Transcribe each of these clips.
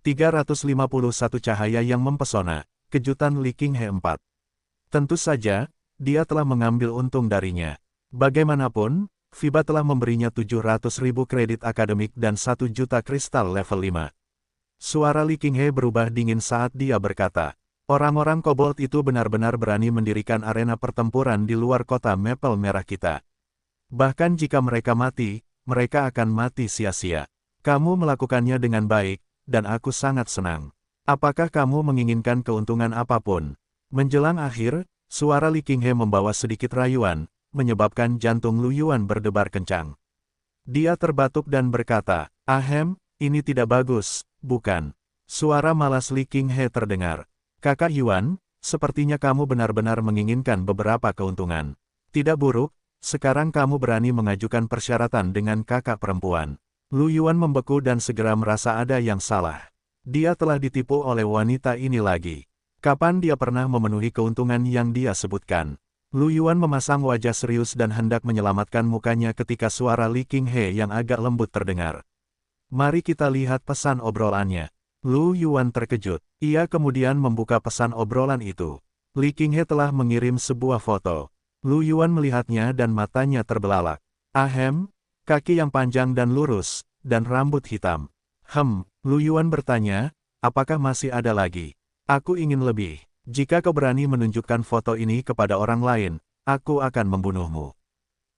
351 cahaya yang mempesona, kejutan Li Qinghe 4. Tentu saja, dia telah mengambil untung darinya. Bagaimanapun, FIBA telah memberinya 700.000 kredit akademik dan 1 juta kristal level 5. Suara Li Qinghe berubah dingin saat dia berkata, orang-orang kobold itu benar-benar berani mendirikan arena pertempuran di luar kota Maple Merah kita. Bahkan jika mereka mati, mereka akan mati sia-sia. Kamu melakukannya dengan baik, dan aku sangat senang. Apakah kamu menginginkan keuntungan apapun? Menjelang akhir, suara Li Qinghe membawa sedikit rayuan, menyebabkan jantung Lu Yuan berdebar kencang. Dia terbatuk dan berkata, "Ahem, ini tidak bagus, bukan?" Suara malas Li Qinghe terdengar. "Kakak Yuan, sepertinya kamu benar-benar menginginkan beberapa keuntungan. Tidak buruk, sekarang kamu berani mengajukan persyaratan dengan kakak perempuan." Lu Yuan membeku dan segera merasa ada yang salah. Dia telah ditipu oleh wanita ini lagi. Kapan dia pernah memenuhi keuntungan yang dia sebutkan? Lu Yuan memasang wajah serius dan hendak menyelamatkan mukanya ketika suara Li Qinghe yang agak lembut terdengar. "Mari kita lihat pesan obrolannya." Lu Yuan terkejut. Ia kemudian membuka pesan obrolan itu. Li Qinghe telah mengirim sebuah foto. Lu Yuan melihatnya dan matanya terbelalak. "Ahem, kaki yang panjang dan lurus, dan rambut hitam." Lu Yuan bertanya, "Apakah masih ada lagi? Aku ingin lebih. Jika kau berani menunjukkan foto ini kepada orang lain, aku akan membunuhmu."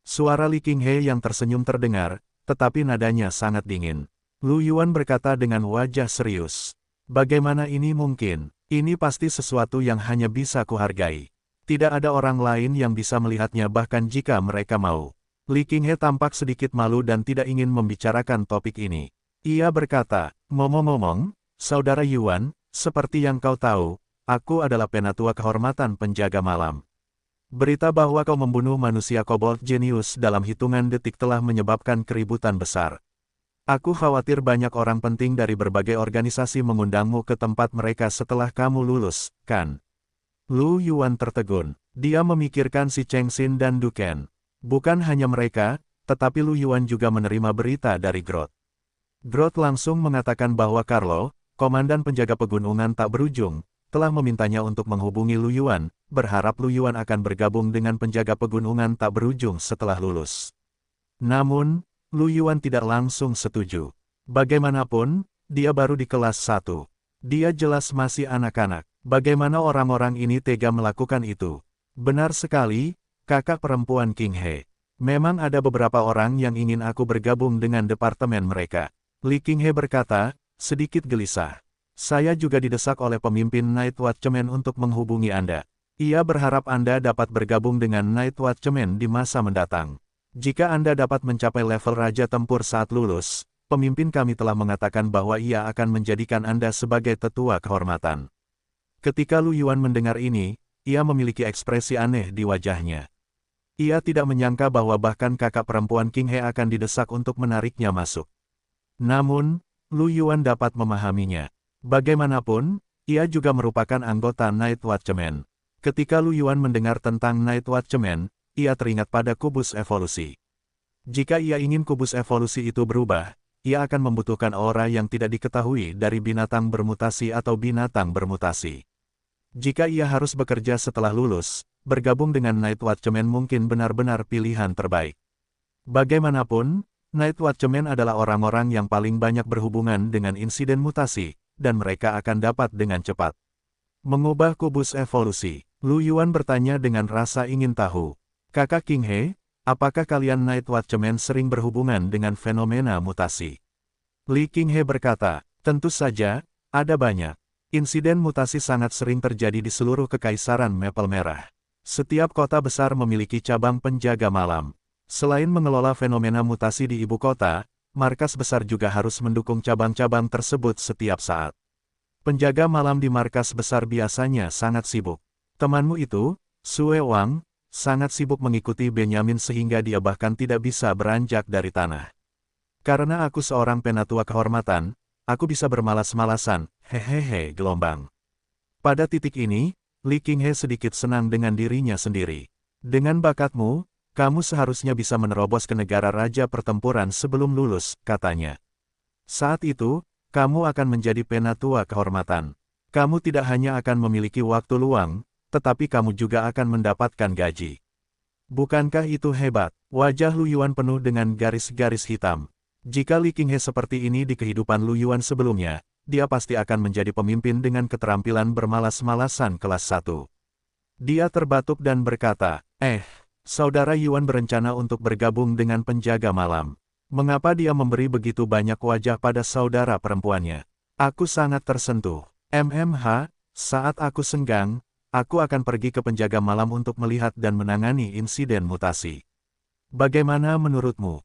Suara Li Qinghe yang tersenyum terdengar, tetapi nadanya sangat dingin. Lu Yuan berkata dengan wajah serius, "Bagaimana ini mungkin? Ini pasti sesuatu yang hanya bisa kuhargai. Tidak ada orang lain yang bisa melihatnya bahkan jika mereka mau." Li Qinghe tampak sedikit malu dan tidak ingin membicarakan topik ini. Ia berkata, "Ngomong-ngomong, Saudara Yuan, seperti yang kau tahu, aku adalah penatua kehormatan penjaga malam. Berita bahwa kau membunuh manusia kobold jenius dalam hitungan detik telah menyebabkan keributan besar. Aku khawatir banyak orang penting dari berbagai organisasi mengundangmu ke tempat mereka setelah kamu lulus, kan?" Lu Yuan tertegun. Dia memikirkan si Cheng Xin dan Du Ken. Bukan hanya mereka, tetapi Lu Yuan juga menerima berita dari Groth. Groth langsung mengatakan bahwa Carlo, komandan penjaga pegunungan tak berujung, telah memintanya untuk menghubungi Lu Yuan, berharap Lu Yuan akan bergabung dengan penjaga pegunungan tak berujung setelah lulus. Namun, Lu Yuan tidak langsung setuju. Bagaimanapun, dia baru di kelas 1. Dia jelas masih anak-anak. Bagaimana orang-orang ini tega melakukan itu? Benar sekali, kakak perempuan Qinghe. Memang ada beberapa orang yang ingin aku bergabung dengan departemen mereka. Li Qinghe berkata, sedikit gelisah. Saya juga didesak oleh pemimpin Night Watchman untuk menghubungi Anda. Ia berharap Anda dapat bergabung dengan Night Watchman di masa mendatang. Jika Anda dapat mencapai level Raja Tempur saat lulus, pemimpin kami telah mengatakan bahwa ia akan menjadikan Anda sebagai tetua kehormatan. Ketika Lu Yuan mendengar ini, ia memiliki ekspresi aneh di wajahnya. Ia tidak menyangka bahwa bahkan kakak perempuan Qinghe akan didesak untuk menariknya masuk. Namun, Lu Yuan dapat memahaminya. Bagaimanapun, ia juga merupakan anggota Night Watchman. Ketika Lu Yuan mendengar tentang Night Watchman, ia teringat pada kubus evolusi. Jika ia ingin kubus evolusi itu berubah, ia akan membutuhkan aura yang tidak diketahui dari binatang bermutasi atau binatang bermutasi. Jika ia harus bekerja setelah lulus, bergabung dengan Night Watchman mungkin benar-benar pilihan terbaik. Bagaimanapun, Night Watchman adalah orang-orang yang paling banyak berhubungan dengan insiden mutasi, dan mereka akan dapat dengan cepat mengubah kubus evolusi. Lu Yuan bertanya dengan rasa ingin tahu. "Kakak Qinghe, apakah kalian Night Watchman sering berhubungan dengan fenomena mutasi?" Li Qinghe berkata, "Tentu saja, ada banyak. Insiden mutasi sangat sering terjadi di seluruh kekaisaran Maple Merah. Setiap kota besar memiliki cabang penjaga malam. Selain mengelola fenomena mutasi di ibu kota, markas besar juga harus mendukung cabang-cabang tersebut setiap saat. Penjaga malam di markas besar biasanya sangat sibuk. Temanmu itu, Sue Wang, sangat sibuk mengikuti Benyamin sehingga dia bahkan tidak bisa beranjak dari tanah. Karena aku seorang penatua kehormatan, aku bisa bermalas-malasan, hehehe gelombang." Pada titik ini, Li Qinghe sedikit senang dengan dirinya sendiri. "Dengan bakatmu, kamu seharusnya bisa menerobos ke negara raja pertempuran sebelum lulus," katanya. Saat itu, kamu akan menjadi penatua kehormatan. Kamu tidak hanya akan memiliki waktu luang, tetapi kamu juga akan mendapatkan gaji. Bukankah itu hebat? Wajah Lu Yuan penuh dengan garis-garis hitam. Jika Li Qinghe seperti ini di kehidupan Lu Yuan sebelumnya, dia pasti akan menjadi pemimpin dengan keterampilan bermalas-malasan kelas 1. Dia terbatuk dan berkata, saudara Yuan berencana untuk bergabung dengan penjaga malam. Mengapa dia memberi begitu banyak wajah pada saudara perempuannya? Aku sangat tersentuh. Saat aku senggang, aku akan pergi ke penjaga malam untuk melihat dan menangani insiden mutasi. Bagaimana menurutmu?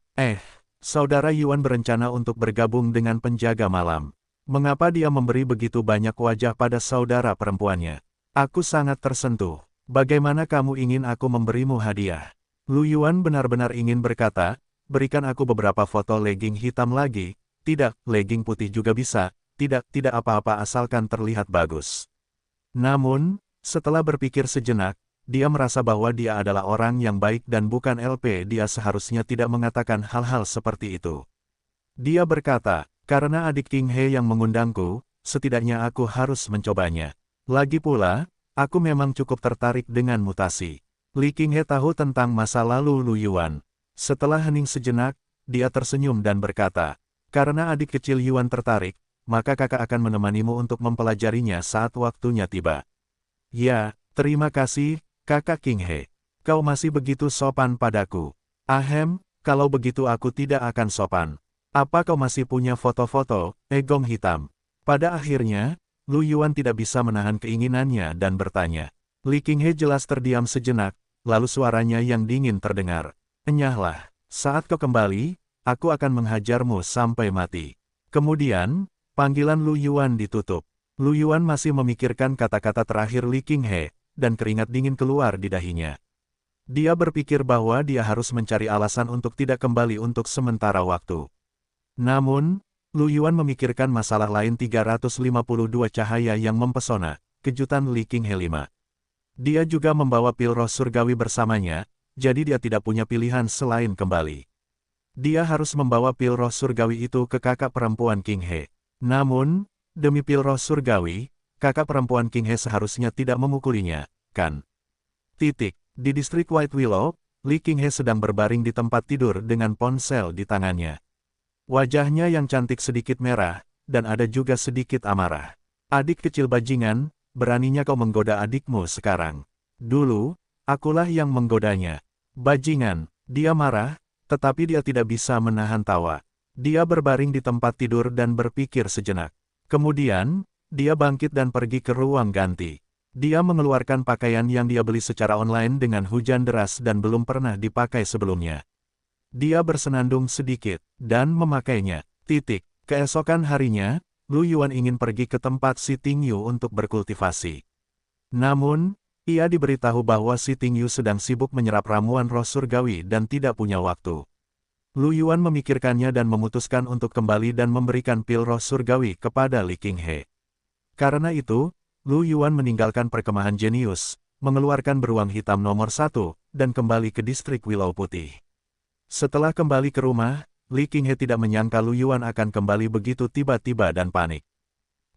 Saudara Yuan berencana untuk bergabung dengan penjaga malam. Mengapa dia memberi begitu banyak wajah pada saudara perempuannya? Aku sangat tersentuh. Bagaimana kamu ingin aku memberimu hadiah? Lu Yuan benar-benar ingin berkata, berikan aku beberapa foto legging hitam lagi. Tidak, legging putih juga bisa. Tidak apa-apa asalkan terlihat bagus. Namun, setelah berpikir sejenak, dia merasa bahwa dia adalah orang yang baik dan bukan LP. Dia seharusnya tidak mengatakan hal-hal seperti itu. Dia berkata, karena adik Qinghe yang mengundangku, setidaknya aku harus mencobanya. Lagi pula, aku memang cukup tertarik dengan mutasi. Li Qinghe tahu tentang masa lalu Lu Yuan. Setelah hening sejenak, dia tersenyum dan berkata, karena adik kecil Yuan tertarik, maka kakak akan menemanimu untuk mempelajarinya saat waktunya tiba. Ya, terima kasih, kakak Qinghe. Kau masih begitu sopan padaku. Kalau begitu aku tidak akan sopan. Apa kau masih punya foto-foto, gong hitam? Pada akhirnya, Lu Yuan tidak bisa menahan keinginannya dan bertanya. Li Qinghe jelas terdiam sejenak, lalu suaranya yang dingin terdengar. Enyahlah, saat kau kembali, aku akan menghajarmu sampai mati. Kemudian, panggilan Lu Yuan ditutup. Lu Yuan masih memikirkan kata-kata terakhir Li Qinghe, dan keringat dingin keluar di dahinya. Dia berpikir bahwa dia harus mencari alasan untuk tidak kembali untuk sementara waktu. Namun, Lu Yuan memikirkan masalah lain. 352 cahaya yang mempesona, kejutan Li Qinghe 5. Dia juga membawa pil roh surgawi bersamanya, jadi dia tidak punya pilihan selain kembali. Dia harus membawa pil roh surgawi itu ke kakak perempuan Qinghe. Namun, demi pil roh surgawi, kakak perempuan Qinghe seharusnya tidak memukulinya, kan? Di distrik White Willow, Li Qinghe sedang berbaring di tempat tidur dengan ponsel di tangannya. Wajahnya yang cantik sedikit merah, dan ada juga sedikit amarah. Adik kecil bajingan, beraninya kau menggoda adikmu sekarang. Dulu, akulah yang menggodanya. Bajingan, dia marah, tetapi dia tidak bisa menahan tawa. Dia berbaring di tempat tidur dan berpikir sejenak. Kemudian, dia bangkit dan pergi ke ruang ganti. Dia mengeluarkan pakaian yang dia beli secara online dengan hujan deras dan belum pernah dipakai sebelumnya. Dia bersenandung sedikit, dan memakainya. Keesokan harinya, Lu Yuan ingin pergi ke tempat Si Tingyu untuk berkultivasi. Namun, ia diberitahu bahwa Si Tingyu sedang sibuk menyerap ramuan roh surgawi dan tidak punya waktu. Lu Yuan memikirkannya dan memutuskan untuk kembali dan memberikan pil roh surgawi kepada Li Qinghe. Karena itu, Lu Yuan meninggalkan perkemahan jenius, mengeluarkan beruang hitam nomor 1, dan kembali ke distrik Willow Putih. Setelah kembali ke rumah, Li Qinghe tidak menyangka Lu Yuan akan kembali begitu tiba-tiba dan panik.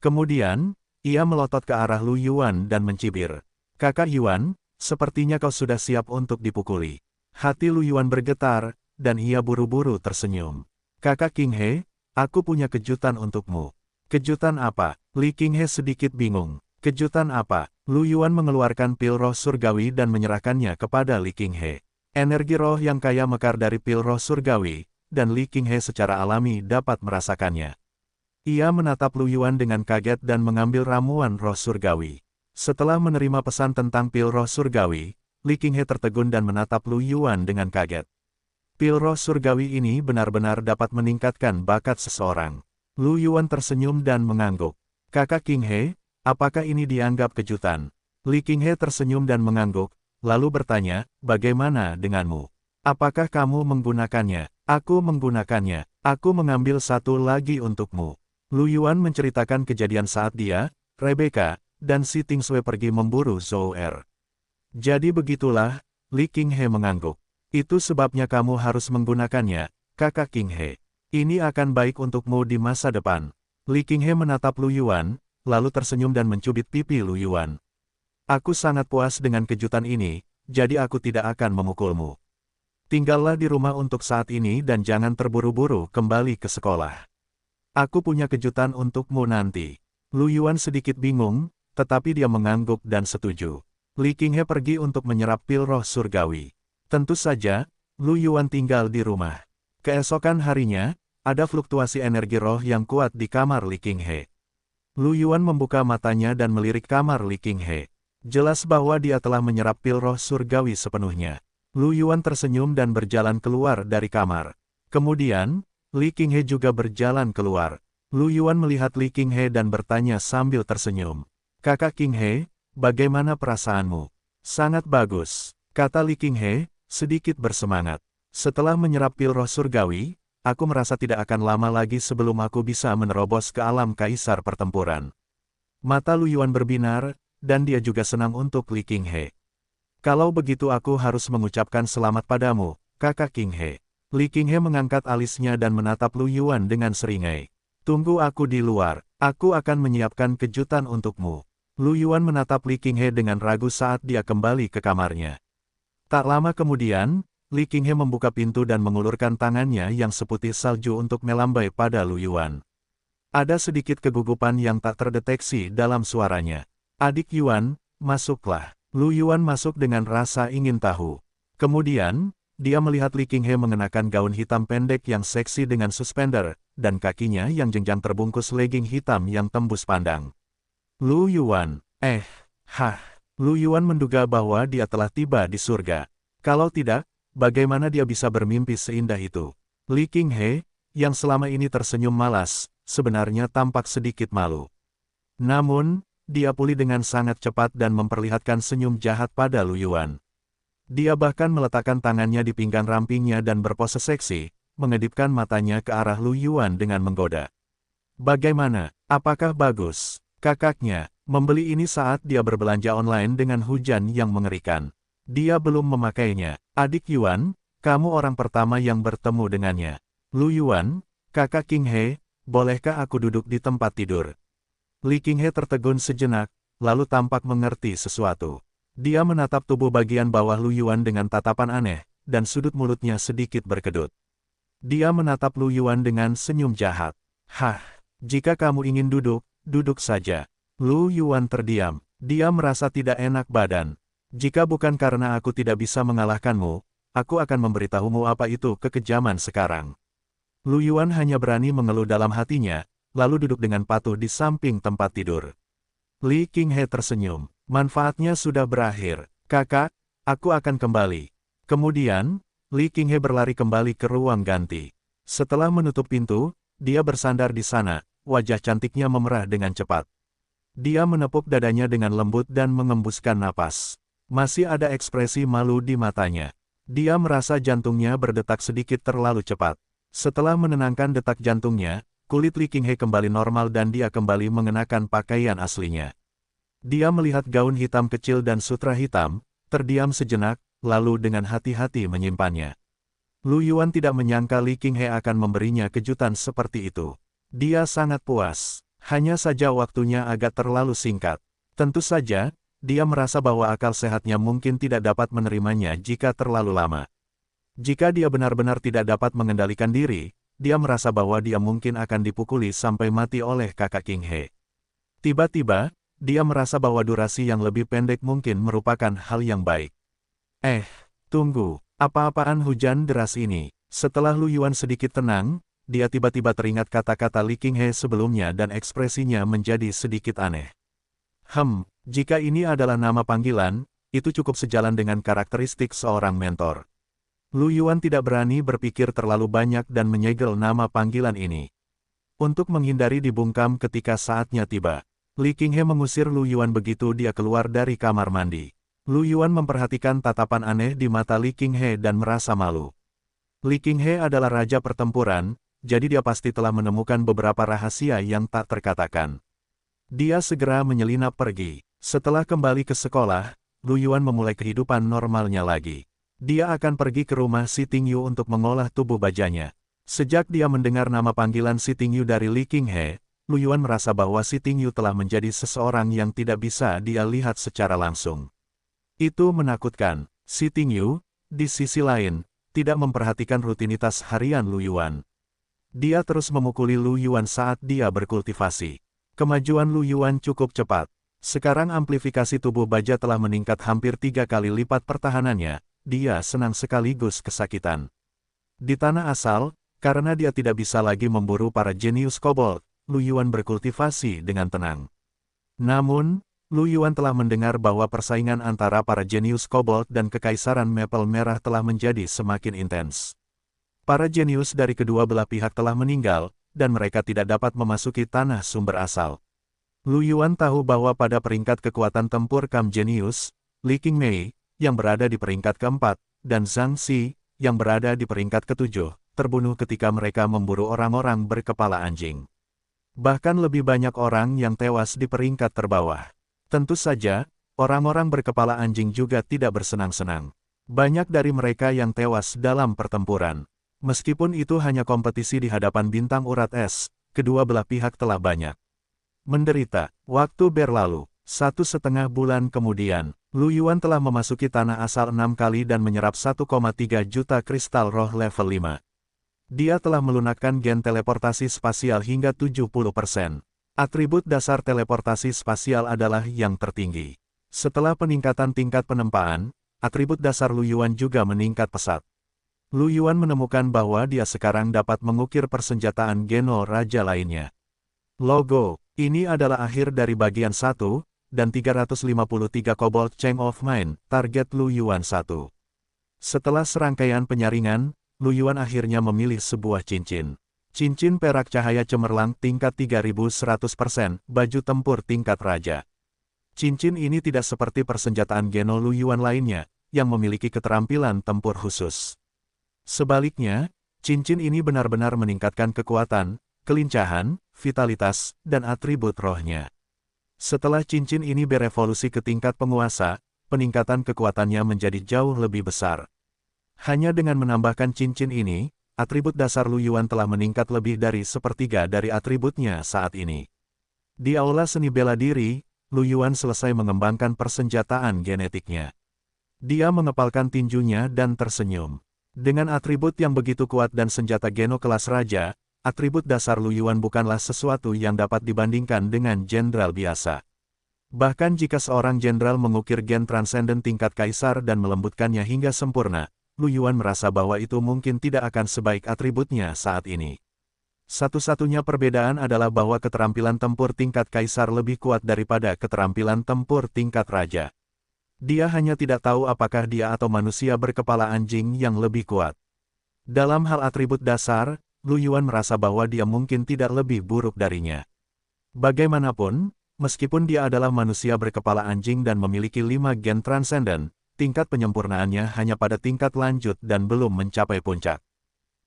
Kemudian, ia melotot ke arah Lu Yuan dan mencibir. Kakak Yuan, sepertinya kau sudah siap untuk dipukuli. Hati Lu Yuan bergetar, dan ia buru-buru tersenyum. Kakak Qinghe, aku punya kejutan untukmu. Kejutan apa? Li Qinghe sedikit bingung. Kejutan apa? Lu Yuan mengeluarkan pil roh surgawi dan menyerahkannya kepada Li Qinghe. Energi roh yang kaya mekar dari pil roh surgawi, dan Li Qinghe secara alami dapat merasakannya. Ia menatap Lu Yuan dengan kaget dan mengambil ramuan roh surgawi. Setelah menerima pesan tentang pil roh surgawi, Li Qinghe tertegun dan menatap Lu Yuan dengan kaget. Pil roh surgawi ini benar-benar dapat meningkatkan bakat seseorang. Lu Yuan tersenyum dan mengangguk. Kakak Qinghe, apakah ini dianggap kejutan? Li Qinghe tersenyum dan mengangguk, lalu bertanya, bagaimana denganmu? Apakah kamu menggunakannya? Aku menggunakannya. Aku mengambil satu lagi untukmu. Lu Yuan menceritakan kejadian saat dia, Rebecca, dan Si Tingsue pergi memburu Zhou Er. Jadi begitulah, Li Qinghe mengangguk. Itu sebabnya kamu harus menggunakannya, kakak Qinghe. Ini akan baik untukmu di masa depan. Li Qinghe menatap Lu Yuan, lalu tersenyum dan mencubit pipi Lu Yuan. Aku sangat puas dengan kejutan ini, jadi aku tidak akan memukulmu. Tinggallah di rumah untuk saat ini dan jangan terburu-buru kembali ke sekolah. Aku punya kejutan untukmu nanti. Lu Yuan sedikit bingung, tetapi dia mengangguk dan setuju. Li Qinghe pergi untuk menyerap pil roh surgawi. Tentu saja, Lu Yuan tinggal di rumah. Keesokan harinya, ada fluktuasi energi roh yang kuat di kamar Li Qinghe. Lu Yuan membuka matanya dan melirik kamar Li Qinghe. Jelas bahwa dia telah menyerap pil roh surgawi sepenuhnya. Lu Yuan tersenyum dan berjalan keluar dari kamar. Kemudian, Li Qinghe juga berjalan keluar. Lu Yuan melihat Li Qinghe dan bertanya sambil tersenyum. Kakak Qinghe, bagaimana perasaanmu? Sangat bagus, kata Li Qinghe, sedikit bersemangat. Setelah menyerap pil roh surgawi, aku merasa tidak akan lama lagi sebelum aku bisa menerobos ke alam kaisar pertempuran. Mata Lu Yuan berbinar, dan dia juga senang untuk Li Qinghe. Kalau begitu aku harus mengucapkan selamat padamu, kakak Qinghe. Li Qinghe mengangkat alisnya dan menatap Lu Yuan dengan seringai. Tunggu aku di luar, aku akan menyiapkan kejutan untukmu. Lu Yuan menatap Li Qinghe dengan ragu saat dia kembali ke kamarnya. Tak lama kemudian, Li Qinghe membuka pintu dan mengulurkan tangannya yang seputih salju untuk melambai pada Lu Yuan. Ada sedikit kegugupan yang tak terdeteksi dalam suaranya. Adik Yuan, masuklah. Lu Yuan masuk dengan rasa ingin tahu. Kemudian, dia melihat Li Qinghe mengenakan gaun hitam pendek yang seksi dengan suspender, dan kakinya yang jenjang terbungkus legging hitam yang tembus pandang. Lu Yuan, Lu Yuan menduga bahwa dia telah tiba di surga. Kalau tidak, bagaimana dia bisa bermimpi seindah itu? Li Qinghe, yang selama ini tersenyum malas, sebenarnya tampak sedikit malu. Namun, dia pulih dengan sangat cepat dan memperlihatkan senyum jahat pada Lu Yuan. Dia bahkan meletakkan tangannya di pinggang rampingnya dan berpose seksi, mengedipkan matanya ke arah Lu Yuan dengan menggoda. Bagaimana? Apakah bagus? Kakaknya membeli ini saat dia berbelanja online dengan hujan yang mengerikan. Dia belum memakainya. Adik Yuan, kamu orang pertama yang bertemu dengannya. Lu Yuan, kakak Qinghe, bolehkah aku duduk di tempat tidur? Li Qinghe tertegun sejenak, lalu tampak mengerti sesuatu. Dia menatap tubuh bagian bawah Lu Yuan dengan tatapan aneh, dan sudut mulutnya sedikit berkedut. Dia menatap Lu Yuan dengan senyum jahat. Jika kamu ingin duduk, duduk saja. Lu Yuan terdiam. Dia merasa tidak enak badan. Jika bukan karena aku tidak bisa mengalahkanmu, aku akan memberitahumu apa itu kekejaman sekarang. Lu Yuan hanya berani mengeluh dalam hatinya, lalu duduk dengan patuh di samping tempat tidur. Li Qinghe tersenyum. Manfaatnya sudah berakhir. Kakak, aku akan kembali. Kemudian, Li Qinghe berlari kembali ke ruang ganti. Setelah menutup pintu, dia bersandar di sana, wajah cantiknya memerah dengan cepat. Dia menepuk dadanya dengan lembut dan mengembuskan napas. Masih ada ekspresi malu di matanya. Dia merasa jantungnya berdetak sedikit terlalu cepat. Setelah menenangkan detak jantungnya, kulit Li Qinghe kembali normal dan dia kembali mengenakan pakaian aslinya. Dia melihat gaun hitam kecil dan sutra hitam, terdiam sejenak, lalu dengan hati-hati menyimpannya. Lu Yuan tidak menyangka Li Qinghe akan memberinya kejutan seperti itu. Dia sangat puas, hanya saja waktunya agak terlalu singkat. Tentu saja, dia merasa bahwa akal sehatnya mungkin tidak dapat menerimanya jika terlalu lama. Jika dia benar-benar tidak dapat mengendalikan diri, dia merasa bahwa dia mungkin akan dipukuli sampai mati oleh kakak Qinghe. Tiba-tiba, dia merasa bahwa durasi yang lebih pendek mungkin merupakan hal yang baik. Tunggu, apa-apaan hujan deras ini? Setelah Lu Yuan sedikit tenang, dia tiba-tiba teringat kata-kata Li Qinghe sebelumnya dan ekspresinya menjadi sedikit aneh. Jika ini adalah nama panggilan, itu cukup sejalan dengan karakteristik seorang mentor. Lu Yuan tidak berani berpikir terlalu banyak dan menyegel nama panggilan ini. Untuk menghindari dibungkam ketika saatnya tiba, Li Qinghe mengusir Lu Yuan begitu dia keluar dari kamar mandi. Lu Yuan memperhatikan tatapan aneh di mata Li Qinghe dan merasa malu. Li Qinghe adalah raja pertempuran, jadi dia pasti telah menemukan beberapa rahasia yang tak terkatakan. Dia segera menyelinap pergi. Setelah kembali ke sekolah, Lu Yuan memulai kehidupan normalnya lagi. Dia akan pergi ke rumah Si Tingyu untuk mengolah tubuh bajanya. Sejak dia mendengar nama panggilan Si Tingyu dari Li Qinghe, Lu Yuan merasa bahwa Si Tingyu telah menjadi seseorang yang tidak bisa dia lihat secara langsung. Itu menakutkan. Si Tingyu, di sisi lain, tidak memperhatikan rutinitas harian Lu Yuan. Dia terus memukuli Lu Yuan saat dia berkultivasi. Kemajuan Lu Yuan cukup cepat. Sekarang amplifikasi tubuh baja telah meningkat hampir 3 kali lipat pertahanannya. Dia senang sekaligus kesakitan. Di tanah asal, karena dia tidak bisa lagi memburu para jenius kobold, Lu Yuan berkultivasi dengan tenang. Namun, Lu Yuan telah mendengar bahwa persaingan antara para jenius kobold dan kekaisaran Maple Merah telah menjadi semakin intens. Para jenius dari kedua belah pihak telah meninggal, dan mereka tidak dapat memasuki tanah sumber asal. Lu Yuan tahu bahwa pada peringkat kekuatan tempur Kam Genius, Li Qingmei, yang berada di peringkat keempat, dan Zhang Xi, yang berada di peringkat ketujuh, terbunuh ketika mereka memburu orang-orang berkepala anjing. Bahkan lebih banyak orang yang tewas di peringkat terbawah. Tentu saja, orang-orang berkepala anjing juga tidak bersenang-senang. Banyak dari mereka yang tewas dalam pertempuran. Meskipun itu hanya kompetisi di hadapan bintang urat es, kedua belah pihak telah banyak menderita. Waktu berlalu, 1,5 bulan kemudian, Lu Yuan telah memasuki tanah asal 6 kali dan menyerap 1,3 juta kristal roh level 5. Dia telah melunakkan gen teleportasi spasial hingga 70%. Atribut dasar teleportasi spasial adalah yang tertinggi. Setelah peningkatan tingkat penempaan, atribut dasar Lu Yuan juga meningkat pesat. Lu Yuan menemukan bahwa dia sekarang dapat mengukir persenjataan Geno Raja lainnya. Logo, ini adalah akhir dari bagian 1, dan 353 Cobalt Chain of Mind, target Lu Yuan 1. Setelah serangkaian penyaringan, Lu Yuan akhirnya memilih sebuah cincin. Cincin perak cahaya cemerlang tingkat 3100%, baju tempur tingkat raja. Cincin ini tidak seperti persenjataan Geno Lu Yuan lainnya, yang memiliki keterampilan tempur khusus. Sebaliknya, cincin ini benar-benar meningkatkan kekuatan, kelincahan, vitalitas, dan atribut rohnya. Setelah cincin ini berevolusi ke tingkat penguasa, peningkatan kekuatannya menjadi jauh lebih besar. Hanya dengan menambahkan cincin ini, atribut dasar Lu Yuan telah meningkat lebih dari sepertiga dari atributnya saat ini. Di aula seni bela diri, Lu Yuan selesai mengembangkan persenjataan genetiknya. Dia mengepalkan tinjunya dan tersenyum. Dengan atribut yang begitu kuat dan senjata Geno kelas raja, atribut dasar Lu Yuan bukanlah sesuatu yang dapat dibandingkan dengan jenderal biasa. Bahkan jika seorang jenderal mengukir gen transenden tingkat kaisar dan melembutkannya hingga sempurna, Lu Yuan merasa bahwa itu mungkin tidak akan sebaik atributnya saat ini. Satu-satunya perbedaan adalah bahwa keterampilan tempur tingkat kaisar lebih kuat daripada keterampilan tempur tingkat raja. Dia hanya tidak tahu apakah dia atau manusia berkepala anjing yang lebih kuat. Dalam hal atribut dasar, Lu Yuan merasa bahwa dia mungkin tidak lebih buruk darinya. Bagaimanapun, meskipun dia adalah manusia berkepala anjing dan memiliki 5 gen transenden, tingkat penyempurnaannya hanya pada tingkat lanjut dan belum mencapai puncak.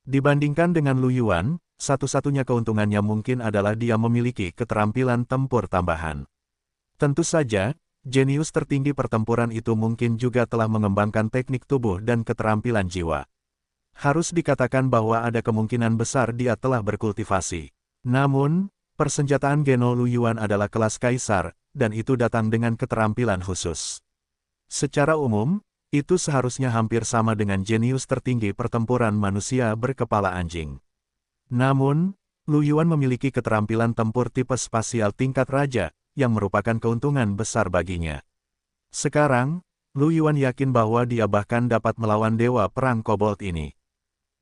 Dibandingkan dengan Lu Yuan, satu-satunya keuntungannya mungkin adalah dia memiliki keterampilan tempur tambahan. Tentu saja, jenius tertinggi pertempuran itu mungkin juga telah mengembangkan teknik tubuh dan keterampilan jiwa. Harus dikatakan bahwa ada kemungkinan besar dia telah berkultivasi. Namun, persenjataan Geno Lu Yuan adalah kelas kaisar, dan itu datang dengan keterampilan khusus. Secara umum, itu seharusnya hampir sama dengan jenius tertinggi pertempuran manusia berkepala anjing. Namun, Lu Yuan memiliki keterampilan tempur tipe spasial tingkat raja, yang merupakan keuntungan besar baginya. Sekarang, Lu Yuan yakin bahwa dia bahkan dapat melawan dewa perang kobold ini.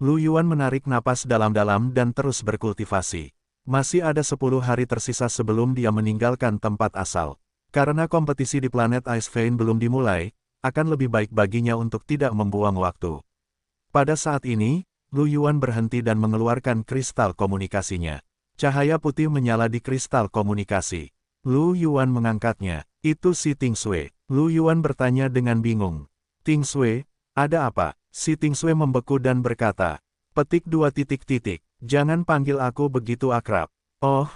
Lu Yuan menarik napas dalam-dalam dan terus berkultivasi. Masih ada 10 hari tersisa sebelum dia meninggalkan tempat asal. Karena kompetisi di planet Ice Vein belum dimulai, akan lebih baik baginya untuk tidak membuang waktu. Pada saat ini, Lu Yuan berhenti dan mengeluarkan kristal komunikasinya. Cahaya putih menyala di kristal komunikasi. Lu Yuan mengangkatnya. Itu si Ting Sui. Lu Yuan bertanya dengan bingung. Ting Sui, ada apa? Si Ting Sui membeku dan berkata, petik 2 titik. Jangan panggil aku begitu akrab. Oh,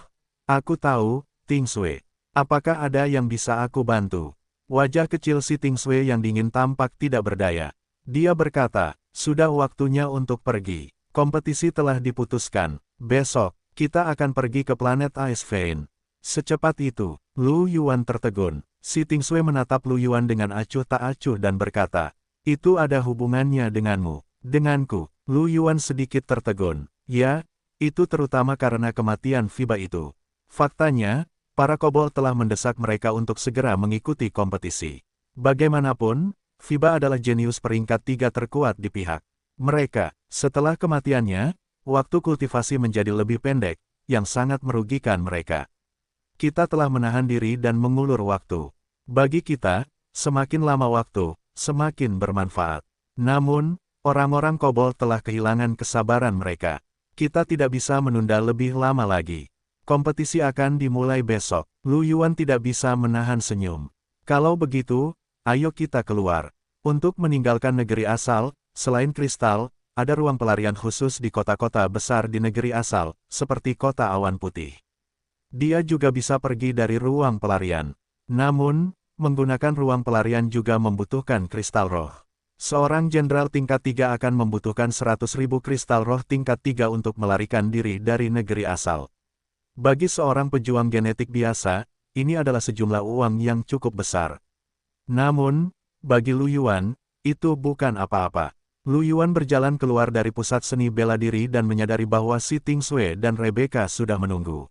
aku tahu, Ting Sui. Apakah ada yang bisa aku bantu? Wajah kecil si Ting Sui yang dingin tampak tidak berdaya. Dia berkata, sudah waktunya untuk pergi. Kompetisi telah diputuskan. Besok, Kita akan pergi ke planet Ice Vein. Secepat itu, Lu Yuan tertegun. Si Tingsui menatap Lu Yuan dengan acuh tak acuh dan berkata, itu ada hubungannya denganmu. Denganku. Lu Yuan sedikit tertegun. Ya, itu terutama karena kematian Fiba itu. Faktanya, para kobold telah mendesak mereka untuk segera mengikuti kompetisi. Bagaimanapun, Fiba adalah jenius peringkat 3 terkuat di pihak mereka. Setelah kematiannya, waktu kultivasi menjadi lebih pendek, yang sangat merugikan mereka. Kita telah menahan diri dan mengulur waktu. Bagi kita, semakin lama waktu, semakin bermanfaat. Namun, orang-orang kobold telah kehilangan kesabaran mereka. Kita tidak bisa menunda lebih lama lagi. Kompetisi akan dimulai besok. Lu Yuan tidak bisa menahan senyum. Kalau begitu, ayo kita keluar. Untuk meninggalkan negeri asal, selain kristal, ada ruang pelarian khusus di kota-kota besar di negeri asal, seperti kota awan putih. Dia juga bisa pergi dari ruang pelarian. Namun, menggunakan ruang pelarian juga membutuhkan kristal roh. Seorang jenderal tingkat 3 akan membutuhkan 100.000 kristal roh tingkat 3 untuk melarikan diri dari negeri asal. Bagi seorang pejuang genetik biasa, ini adalah sejumlah uang yang cukup besar. Namun, bagi Lu Yuan, itu bukan apa-apa. Lu Yuan berjalan keluar dari pusat seni bela diri dan menyadari bahwa si Tingsui dan Rebecca sudah menunggu.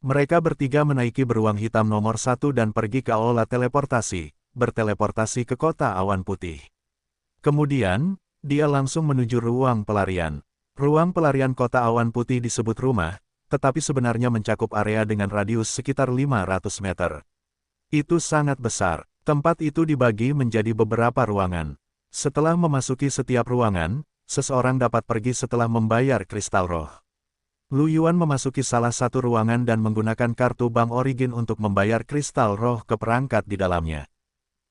Mereka bertiga menaiki beruang hitam nomor 1 dan pergi ke aula teleportasi, berteleportasi ke kota awan putih. Kemudian, dia langsung menuju ruang pelarian. Ruang pelarian kota awan putih disebut rumah, tetapi sebenarnya mencakup area dengan radius sekitar 500 meter. Itu sangat besar. Tempat itu dibagi menjadi beberapa ruangan. Setelah memasuki setiap ruangan, seseorang dapat pergi setelah membayar kristal roh. Lu Yuan memasuki salah satu ruangan dan menggunakan kartu bank Origin untuk membayar kristal roh ke perangkat di dalamnya.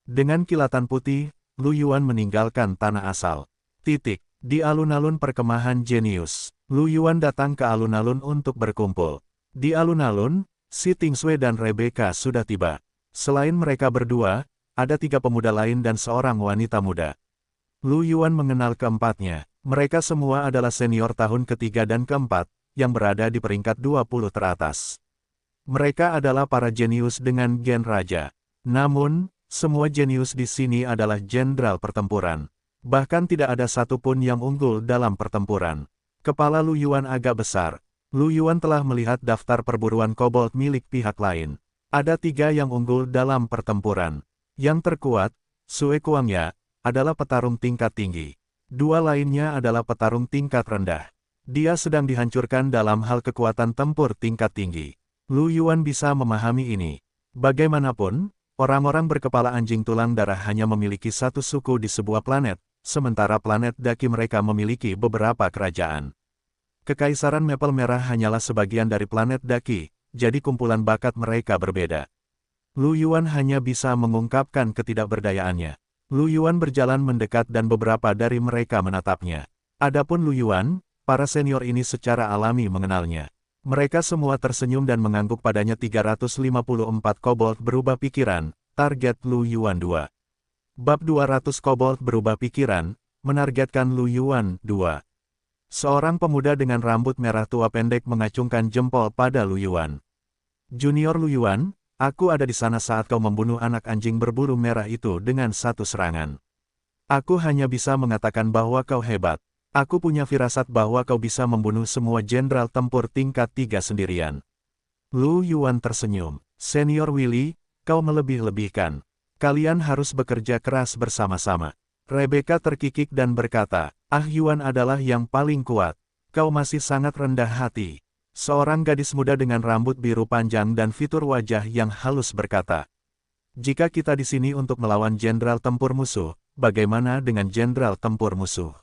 Dengan kilatan putih, Lu Yuan meninggalkan tanah asal. Di alun-alun perkemahan jenius, Lu Yuan datang ke alun-alun untuk berkumpul. Di alun-alun, si Tingsui dan Rebecca sudah tiba. Selain mereka berdua, ada 3 pemuda lain dan seorang wanita muda. Lu Yuan mengenal keempatnya. Mereka semua adalah senior tahun ketiga dan keempat, yang berada di peringkat 20 teratas. Mereka adalah para jenius dengan gen raja. Namun, semua jenius di sini adalah jenderal pertempuran. Bahkan tidak ada satupun yang unggul dalam pertempuran. Kepala Lu Yuan agak besar. Lu Yuan telah melihat daftar perburuan kobold milik pihak lain. Ada 3 yang unggul dalam pertempuran. Yang terkuat, Sue Kuangya, adalah petarung tingkat tinggi. 2 lainnya adalah petarung tingkat rendah. Dia sedang dihancurkan dalam hal kekuatan tempur tingkat tinggi. Lu Yuan bisa memahami ini. Bagaimanapun, orang-orang berkepala anjing tulang darah hanya memiliki satu suku di sebuah planet, sementara planet daki mereka memiliki beberapa kerajaan. Kekaisaran Maple Merah hanyalah sebagian dari planet daki, jadi kumpulan bakat mereka berbeda. Lu Yuan hanya bisa mengungkapkan ketidakberdayaannya. Lu Yuan berjalan mendekat dan beberapa dari mereka menatapnya. Adapun Lu Yuan, para senior ini secara alami mengenalnya. Mereka semua tersenyum dan mengangguk padanya. 354 kobold berubah pikiran, target Lu Yuan 2. Bab 200 kobold berubah pikiran, menargetkan Lu Yuan 2. Seorang pemuda dengan rambut merah tua pendek mengacungkan jempol pada Lu Yuan. Junior Lu Yuan, aku ada di sana saat kau membunuh anak anjing berbulu merah itu dengan satu serangan. Aku hanya bisa mengatakan bahwa kau hebat. Aku punya firasat bahwa kau bisa membunuh semua jenderal tempur tingkat 3 sendirian. Lu Yuan tersenyum. Senior Willy, kau melebih-lebihkan. Kalian harus bekerja keras bersama-sama. Rebecca terkikik dan berkata, Yuan adalah yang paling kuat. Kau masih sangat rendah hati. Seorang gadis muda dengan rambut biru panjang dan fitur wajah yang halus berkata, jika kita di sini untuk melawan jenderal tempur musuh, bagaimana dengan jenderal tempur musuh?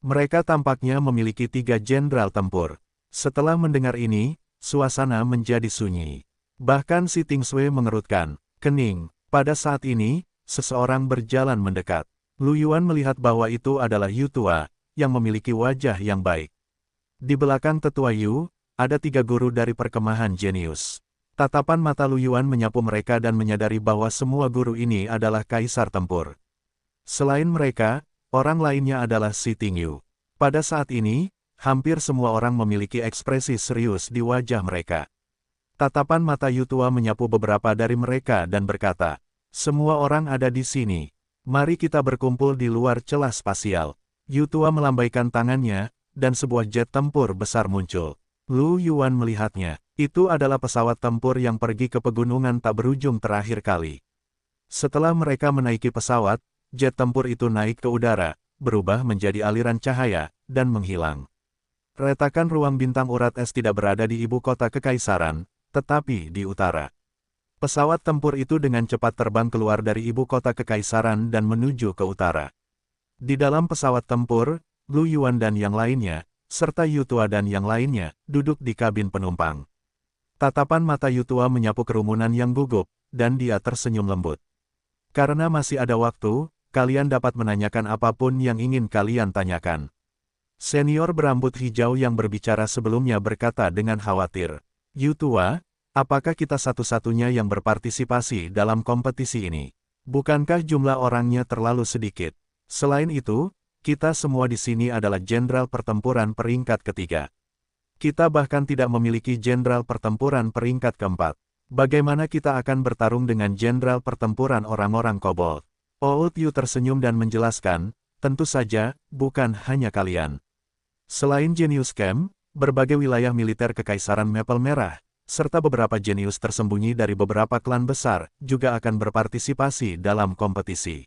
Mereka tampaknya memiliki 3 jenderal tempur. Setelah mendengar ini, suasana menjadi sunyi. Bahkan si Tingsui mengerutkan kening. Pada saat ini, seseorang berjalan mendekat. Lu Yuan melihat bahwa itu adalah Yu tua, yang memiliki wajah yang baik. Di belakang tetua Yu, ada 3 guru dari perkemahan jenius. Tatapan mata Lu Yuan menyapu mereka dan menyadari bahwa semua guru ini adalah kaisar tempur. Selain mereka, orang lainnya adalah si Ting Yu. Pada saat ini, Hampir semua orang memiliki ekspresi serius di wajah mereka. Tatapan mata Yutua menyapu beberapa dari mereka dan berkata, "Semua orang ada di sini. Mari kita berkumpul di luar celah spasial." Yutua melambaikan tangannya, dan sebuah jet tempur besar muncul. Lu Yuan melihatnya. Itu adalah pesawat tempur yang pergi ke pegunungan tak berujung terakhir kali. Setelah mereka menaiki pesawat, jet tempur itu naik ke udara, berubah menjadi aliran cahaya, dan menghilang. Retakan ruang bintang urat es tidak berada di ibu kota kekaisaran, tetapi di utara. Pesawat tempur itu dengan cepat terbang keluar dari ibu kota kekaisaran dan menuju ke utara. Di dalam pesawat tempur, Lu Yuan dan yang lainnya, serta Yutua dan yang lainnya, duduk di kabin penumpang. Tatapan mata Yutua menyapu kerumunan yang gugup, dan dia tersenyum lembut. Karena masih ada waktu, kalian dapat menanyakan apapun yang ingin kalian tanyakan. Senior berambut hijau yang berbicara sebelumnya berkata dengan khawatir, "Yutua, apakah kita satu-satunya yang berpartisipasi dalam kompetisi ini? Bukankah jumlah orangnya terlalu sedikit? Selain itu, kita semua di sini adalah jenderal pertempuran peringkat ketiga. Kita bahkan tidak memiliki jenderal pertempuran peringkat keempat. Bagaimana kita akan bertarung dengan jenderal pertempuran orang-orang kobold?" Old Yu tersenyum dan menjelaskan, "Tentu saja, bukan hanya kalian. Selain Genius Camp, berbagai wilayah militer Kekaisaran Maple Merah, serta beberapa jenius tersembunyi dari beberapa klan besar, juga akan berpartisipasi dalam kompetisi.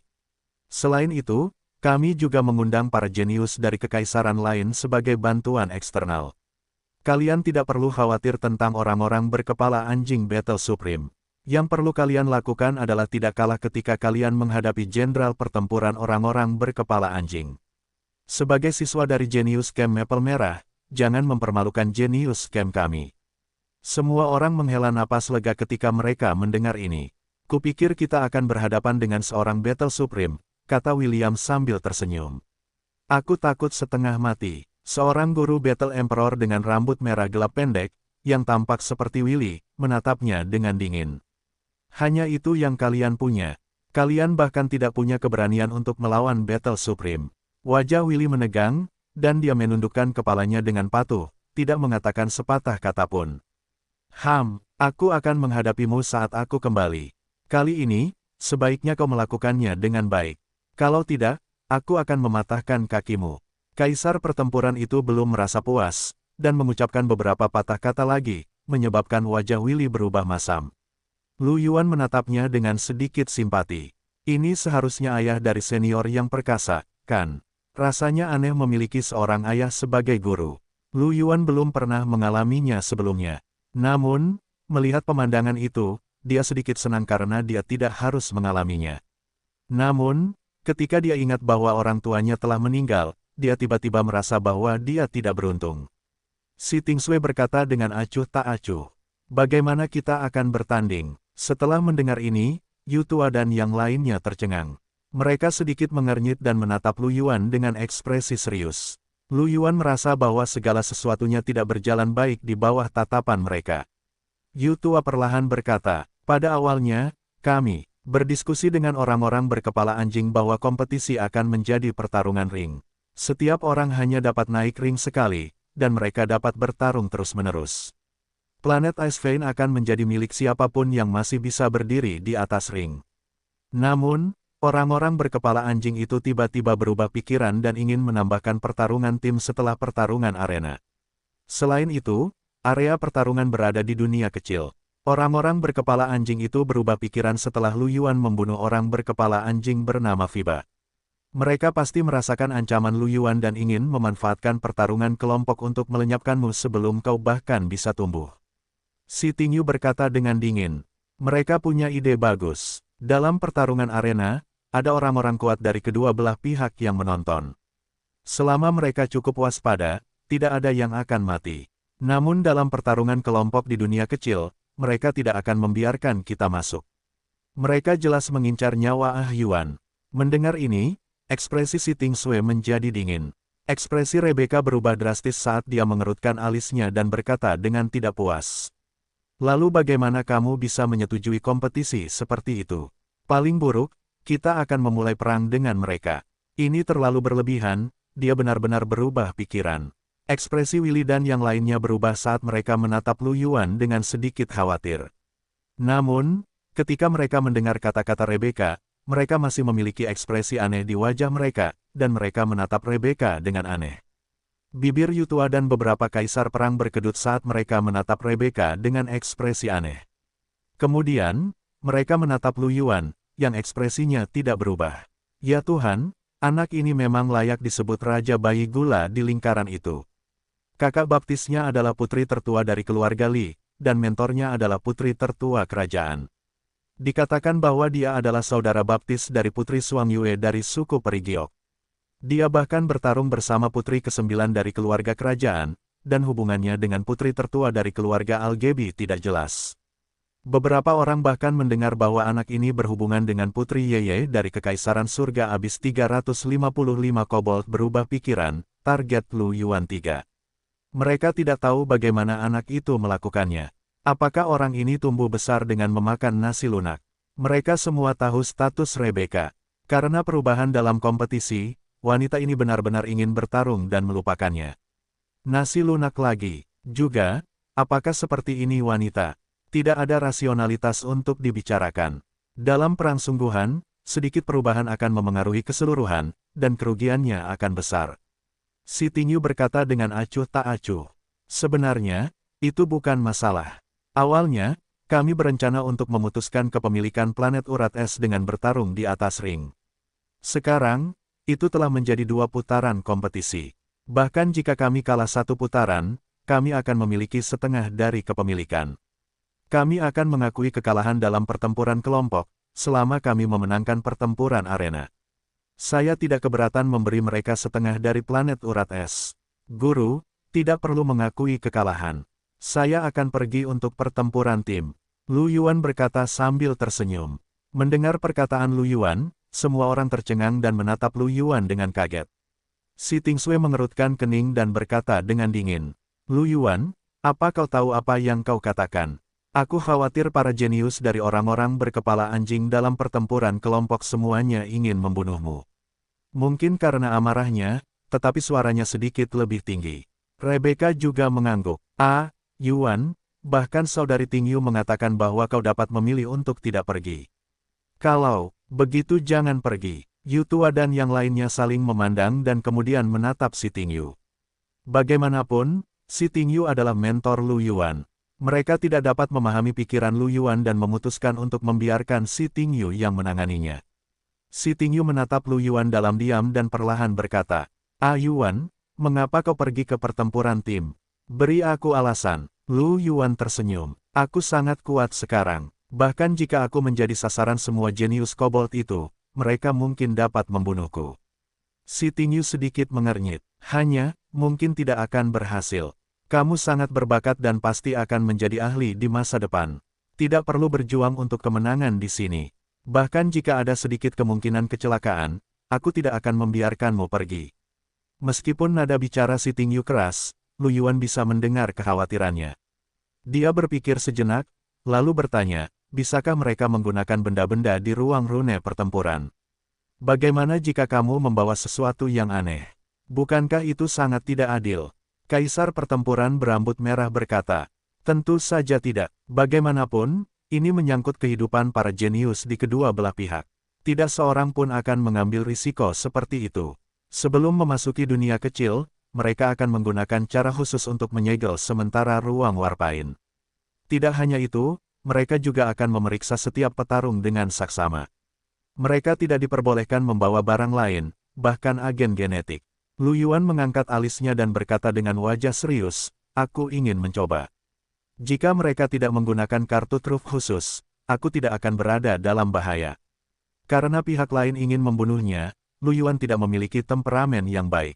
Selain itu, kami juga mengundang para jenius dari kekaisaran lain sebagai bantuan eksternal. Kalian tidak perlu khawatir tentang orang-orang berkepala anjing Battle Supreme. Yang perlu kalian lakukan adalah tidak kalah ketika kalian menghadapi jenderal pertempuran orang-orang berkepala anjing. Sebagai siswa dari Genius Camp Maple Merah, jangan mempermalukan Genius Camp kami." Semua orang menghela napas lega ketika mereka mendengar ini. "Kupikir kita akan berhadapan dengan seorang Battle Supreme," kata William sambil tersenyum. "Aku takut setengah mati." Seorang guru Battle Emperor dengan rambut merah gelap pendek, yang tampak seperti Willy, menatapnya dengan dingin. "Hanya itu yang kalian punya. Kalian bahkan tidak punya keberanian untuk melawan Battle Supreme." Wajah Willy menegang, dan dia menundukkan kepalanya dengan patuh, tidak mengatakan sepatah kata pun. Aku akan menghadapimu saat aku kembali. Kali ini, sebaiknya kau melakukannya dengan baik. Kalau tidak, aku akan mematahkan kakimu." Kaisar pertempuran itu belum merasa puas, dan mengucapkan beberapa patah kata lagi, menyebabkan wajah Willy berubah masam. Lu Yuan menatapnya dengan sedikit simpati. "Ini seharusnya ayah dari senior yang perkasa, kan? Rasanya aneh memiliki seorang ayah sebagai guru." Lu Yuan belum pernah mengalaminya sebelumnya. Namun, melihat pemandangan itu, dia sedikit senang karena dia tidak harus mengalaminya. Namun, ketika dia ingat bahwa orang tuanya telah meninggal, dia tiba-tiba merasa bahwa dia tidak beruntung. Si Tingsui berkata dengan acuh tak acuh, "Bagaimana kita akan bertanding?" Setelah mendengar ini, Yutua dan yang lainnya tercengang. Mereka sedikit mengernyit dan menatap Lu Yuan dengan ekspresi serius. Lu Yuan merasa bahwa segala sesuatunya tidak berjalan baik di bawah tatapan mereka. Yutua perlahan berkata, "Pada awalnya, kami berdiskusi dengan orang-orang berkepala anjing bahwa kompetisi akan menjadi pertarungan ring. Setiap orang hanya dapat naik ring sekali, dan mereka dapat bertarung terus-menerus. Planet Ice Vein akan menjadi milik siapapun yang masih bisa berdiri di atas ring." Namun, orang-orang berkepala anjing itu tiba-tiba berubah pikiran dan ingin menambahkan pertarungan tim setelah pertarungan arena. Selain itu, area pertarungan berada di dunia kecil. Orang-orang berkepala anjing itu berubah pikiran setelah Lu Yuan membunuh orang berkepala anjing bernama Fiba. Mereka pasti merasakan ancaman Lu Yuan dan ingin memanfaatkan pertarungan kelompok untuk melenyapkanmu sebelum kau bahkan bisa tumbuh. Si Tingyu berkata dengan dingin, "Mereka punya ide bagus. Dalam pertarungan arena, ada orang-orang kuat dari kedua belah pihak yang menonton. Selama mereka cukup waspada, tidak ada yang akan mati. Namun dalam pertarungan kelompok di dunia kecil, mereka tidak akan membiarkan kita masuk. Mereka jelas mengincar nyawa Ah Yuan." Mendengar ini, ekspresi si Tingsui menjadi dingin. Ekspresi Rebecca berubah drastis saat dia mengerutkan alisnya dan berkata dengan tidak puas, "Lalu bagaimana kamu bisa menyetujui kompetisi seperti itu? Paling buruk, kita akan memulai perang dengan mereka." Ini terlalu berlebihan, dia benar-benar berubah pikiran. Ekspresi Willy dan yang lainnya berubah saat mereka menatap Lu Yuan dengan sedikit khawatir. Namun, ketika mereka mendengar kata-kata Rebecca, mereka masih memiliki ekspresi aneh di wajah mereka, dan mereka menatap Rebecca dengan aneh. Bibir Yutua dan beberapa kaisar perang berkedut saat mereka menatap Rebecca dengan ekspresi aneh. Kemudian, mereka menatap Lu Yuan, yang ekspresinya tidak berubah. Ya Tuhan, anak ini memang layak disebut Raja Bayi Gula di lingkaran itu. Kakak baptisnya adalah putri tertua dari keluarga Li, dan mentornya adalah putri tertua kerajaan. Dikatakan bahwa dia adalah saudara baptis dari putri Suang Yue dari suku Peri Giok. Dia bahkan bertarung bersama putri ke-9 dari keluarga kerajaan, dan hubungannya dengan putri tertua dari keluarga Algebi tidak jelas. Beberapa orang bahkan mendengar bahwa anak ini berhubungan dengan putri Yeye dari Kekaisaran Surga Abis. 355 kobold berubah pikiran, target Lu Yuan 3. Mereka tidak tahu bagaimana anak itu melakukannya. Apakah orang ini tumbuh besar dengan memakan nasi lunak? Mereka semua tahu status Rebecca. Karena perubahan dalam kompetisi, wanita ini benar-benar ingin bertarung dan melupakannya. Nasi lunak lagi. Juga, apakah seperti ini wanita? Tidak ada rasionalitas untuk dibicarakan. Dalam perang sungguhan, sedikit perubahan akan memengaruhi keseluruhan, dan kerugiannya akan besar. Si Tingyu berkata dengan acuh tak acuh. Sebenarnya, itu bukan masalah. Awalnya, kami berencana untuk memutuskan kepemilikan planet urat es dengan bertarung di atas ring. Sekarang, itu telah menjadi 2 putaran kompetisi. Bahkan jika kami kalah 1 putaran, kami akan memiliki setengah dari kepemilikan. Kami akan mengakui kekalahan dalam pertempuran kelompok, selama kami memenangkan pertempuran arena. Saya tidak keberatan memberi mereka setengah dari planet urat es. Guru, tidak perlu mengakui kekalahan. Saya akan pergi untuk pertempuran tim. Lu Yuan berkata sambil tersenyum. Mendengar perkataan Lu Yuan, semua orang tercengang dan menatap Lu Yuan dengan kaget. Si Tingsui mengerutkan kening dan berkata dengan dingin. Lu Yuan, apa kau tahu apa yang kau katakan? Aku khawatir para jenius dari orang-orang berkepala anjing dalam pertempuran kelompok semuanya ingin membunuhmu. Mungkin karena amarahnya, tetapi suaranya sedikit lebih tinggi. Rebecca juga mengangguk. Yuan, bahkan saudari Tingyu mengatakan bahwa kau dapat memilih untuk tidak pergi. Kalau begitu jangan pergi. Yutua dan yang lainnya saling memandang dan kemudian menatap si Tingyu. Bagaimanapun, si Tingyu adalah mentor Lu Yuan. Mereka tidak dapat memahami pikiran Lu Yuan dan memutuskan untuk membiarkan si Tingyu yang menanganinya. Si Tingyu menatap Lu Yuan dalam diam dan perlahan berkata, Yuan, mengapa kau pergi ke pertempuran tim? Beri aku alasan. Lu Yuan tersenyum. Aku sangat kuat sekarang. Bahkan jika aku menjadi sasaran semua jenius kobold itu, mereka mungkin dapat membunuhku. Si Tingyu sedikit mengernyit. Hanya, mungkin tidak akan berhasil. Kamu sangat berbakat dan pasti akan menjadi ahli di masa depan. Tidak perlu berjuang untuk kemenangan di sini. Bahkan jika ada sedikit kemungkinan kecelakaan, aku tidak akan membiarkanmu pergi. Meskipun nada bicara si Tingyu keras, Lu Yuan bisa mendengar kekhawatirannya. Dia berpikir sejenak, lalu bertanya, bisakah mereka menggunakan benda-benda di ruang rune pertempuran? Bagaimana jika kamu membawa sesuatu yang aneh? Bukankah itu sangat tidak adil? Kaisar pertempuran berambut merah berkata, tentu saja tidak. Bagaimanapun, ini menyangkut kehidupan para jenius di kedua belah pihak. Tidak seorang pun akan mengambil risiko seperti itu. Sebelum memasuki dunia kecil, mereka akan menggunakan cara khusus untuk menyegel sementara ruang warpain. Tidak hanya itu, mereka juga akan memeriksa setiap petarung dengan saksama. Mereka tidak diperbolehkan membawa barang lain, bahkan agen genetik. Lu Yuan mengangkat alisnya dan berkata dengan wajah serius, aku ingin mencoba. Jika mereka tidak menggunakan kartu truf khusus, aku tidak akan berada dalam bahaya. Karena pihak lain ingin membunuhnya, Lu Yuan tidak memiliki temperamen yang baik.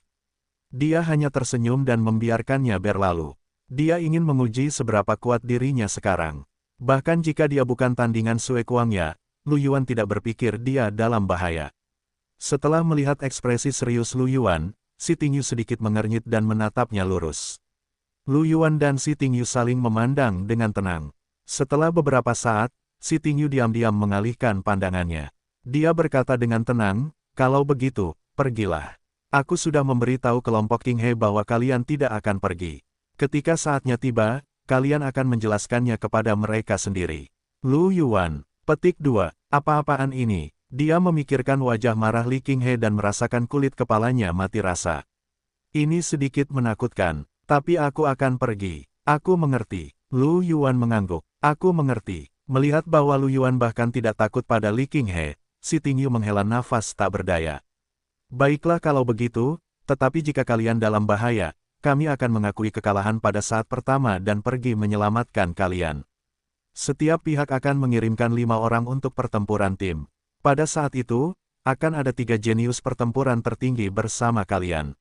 Dia hanya tersenyum dan membiarkannya berlalu. Dia ingin menguji seberapa kuat dirinya sekarang. Bahkan jika dia bukan tandingan Sue Kuangya, Lu Yuan tidak berpikir dia dalam bahaya. Setelah melihat ekspresi serius Lu Yuan, si Tingyu sedikit mengernyit dan menatapnya lurus. Lu Yuan dan si Tingyu saling memandang dengan tenang. Setelah beberapa saat, si Tingyu diam-diam mengalihkan pandangannya. Dia berkata dengan tenang, kalau begitu, pergilah. Aku sudah memberitahu kelompok King He bahwa kalian tidak akan pergi. Ketika saatnya tiba, kalian akan menjelaskannya kepada mereka sendiri. Lu Yuan, petik 2, apa-apaan ini? Dia memikirkan wajah marah Li King He dan merasakan kulit kepalanya mati rasa. Ini sedikit menakutkan, tapi aku akan pergi. Aku mengerti. Lu Yuan mengangguk. Aku mengerti. Melihat bahwa Lu Yuan bahkan tidak takut pada Li King He, Si Tingyu menghela nafas tak berdaya. Baiklah kalau begitu, tetapi jika kalian dalam bahaya, kami akan mengakui kekalahan pada saat pertama dan pergi menyelamatkan kalian. Setiap pihak akan mengirimkan 5 orang untuk pertempuran tim. Pada saat itu, akan ada 3 jenius pertempuran tertinggi bersama kalian.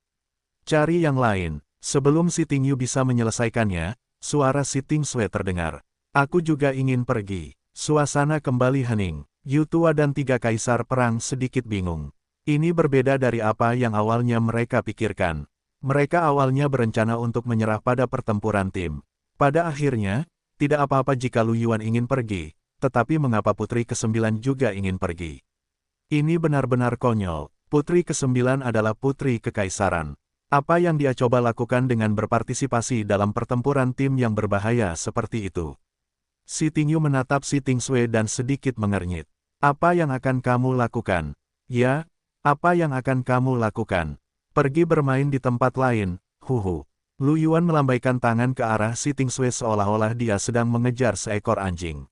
Cari yang lain. Sebelum Si Tingyu bisa menyelesaikannya, suara Si Tingsue terdengar. Aku juga ingin pergi. Suasana kembali hening. Yu Tua dan 3 kaisar perang sedikit bingung. Ini berbeda dari apa yang awalnya mereka pikirkan. Mereka awalnya berencana untuk menyerah pada pertempuran tim. Pada akhirnya, tidak apa-apa jika Lu Yuan ingin pergi, tetapi mengapa putri ke-9 juga ingin pergi? Ini benar-benar konyol. Putri ke-9 adalah putri kekaisaran. Apa yang dia coba lakukan dengan berpartisipasi dalam pertempuran tim yang berbahaya seperti itu? Si Tingyu menatap Si Tingsue dan sedikit mengernyit. Apa yang akan kamu lakukan? Ya, apa yang akan kamu lakukan? Pergi bermain di tempat lain, huhu. Lu Yuan melambaikan tangan ke arah Si Tingsue seolah-olah dia sedang mengejar seekor anjing.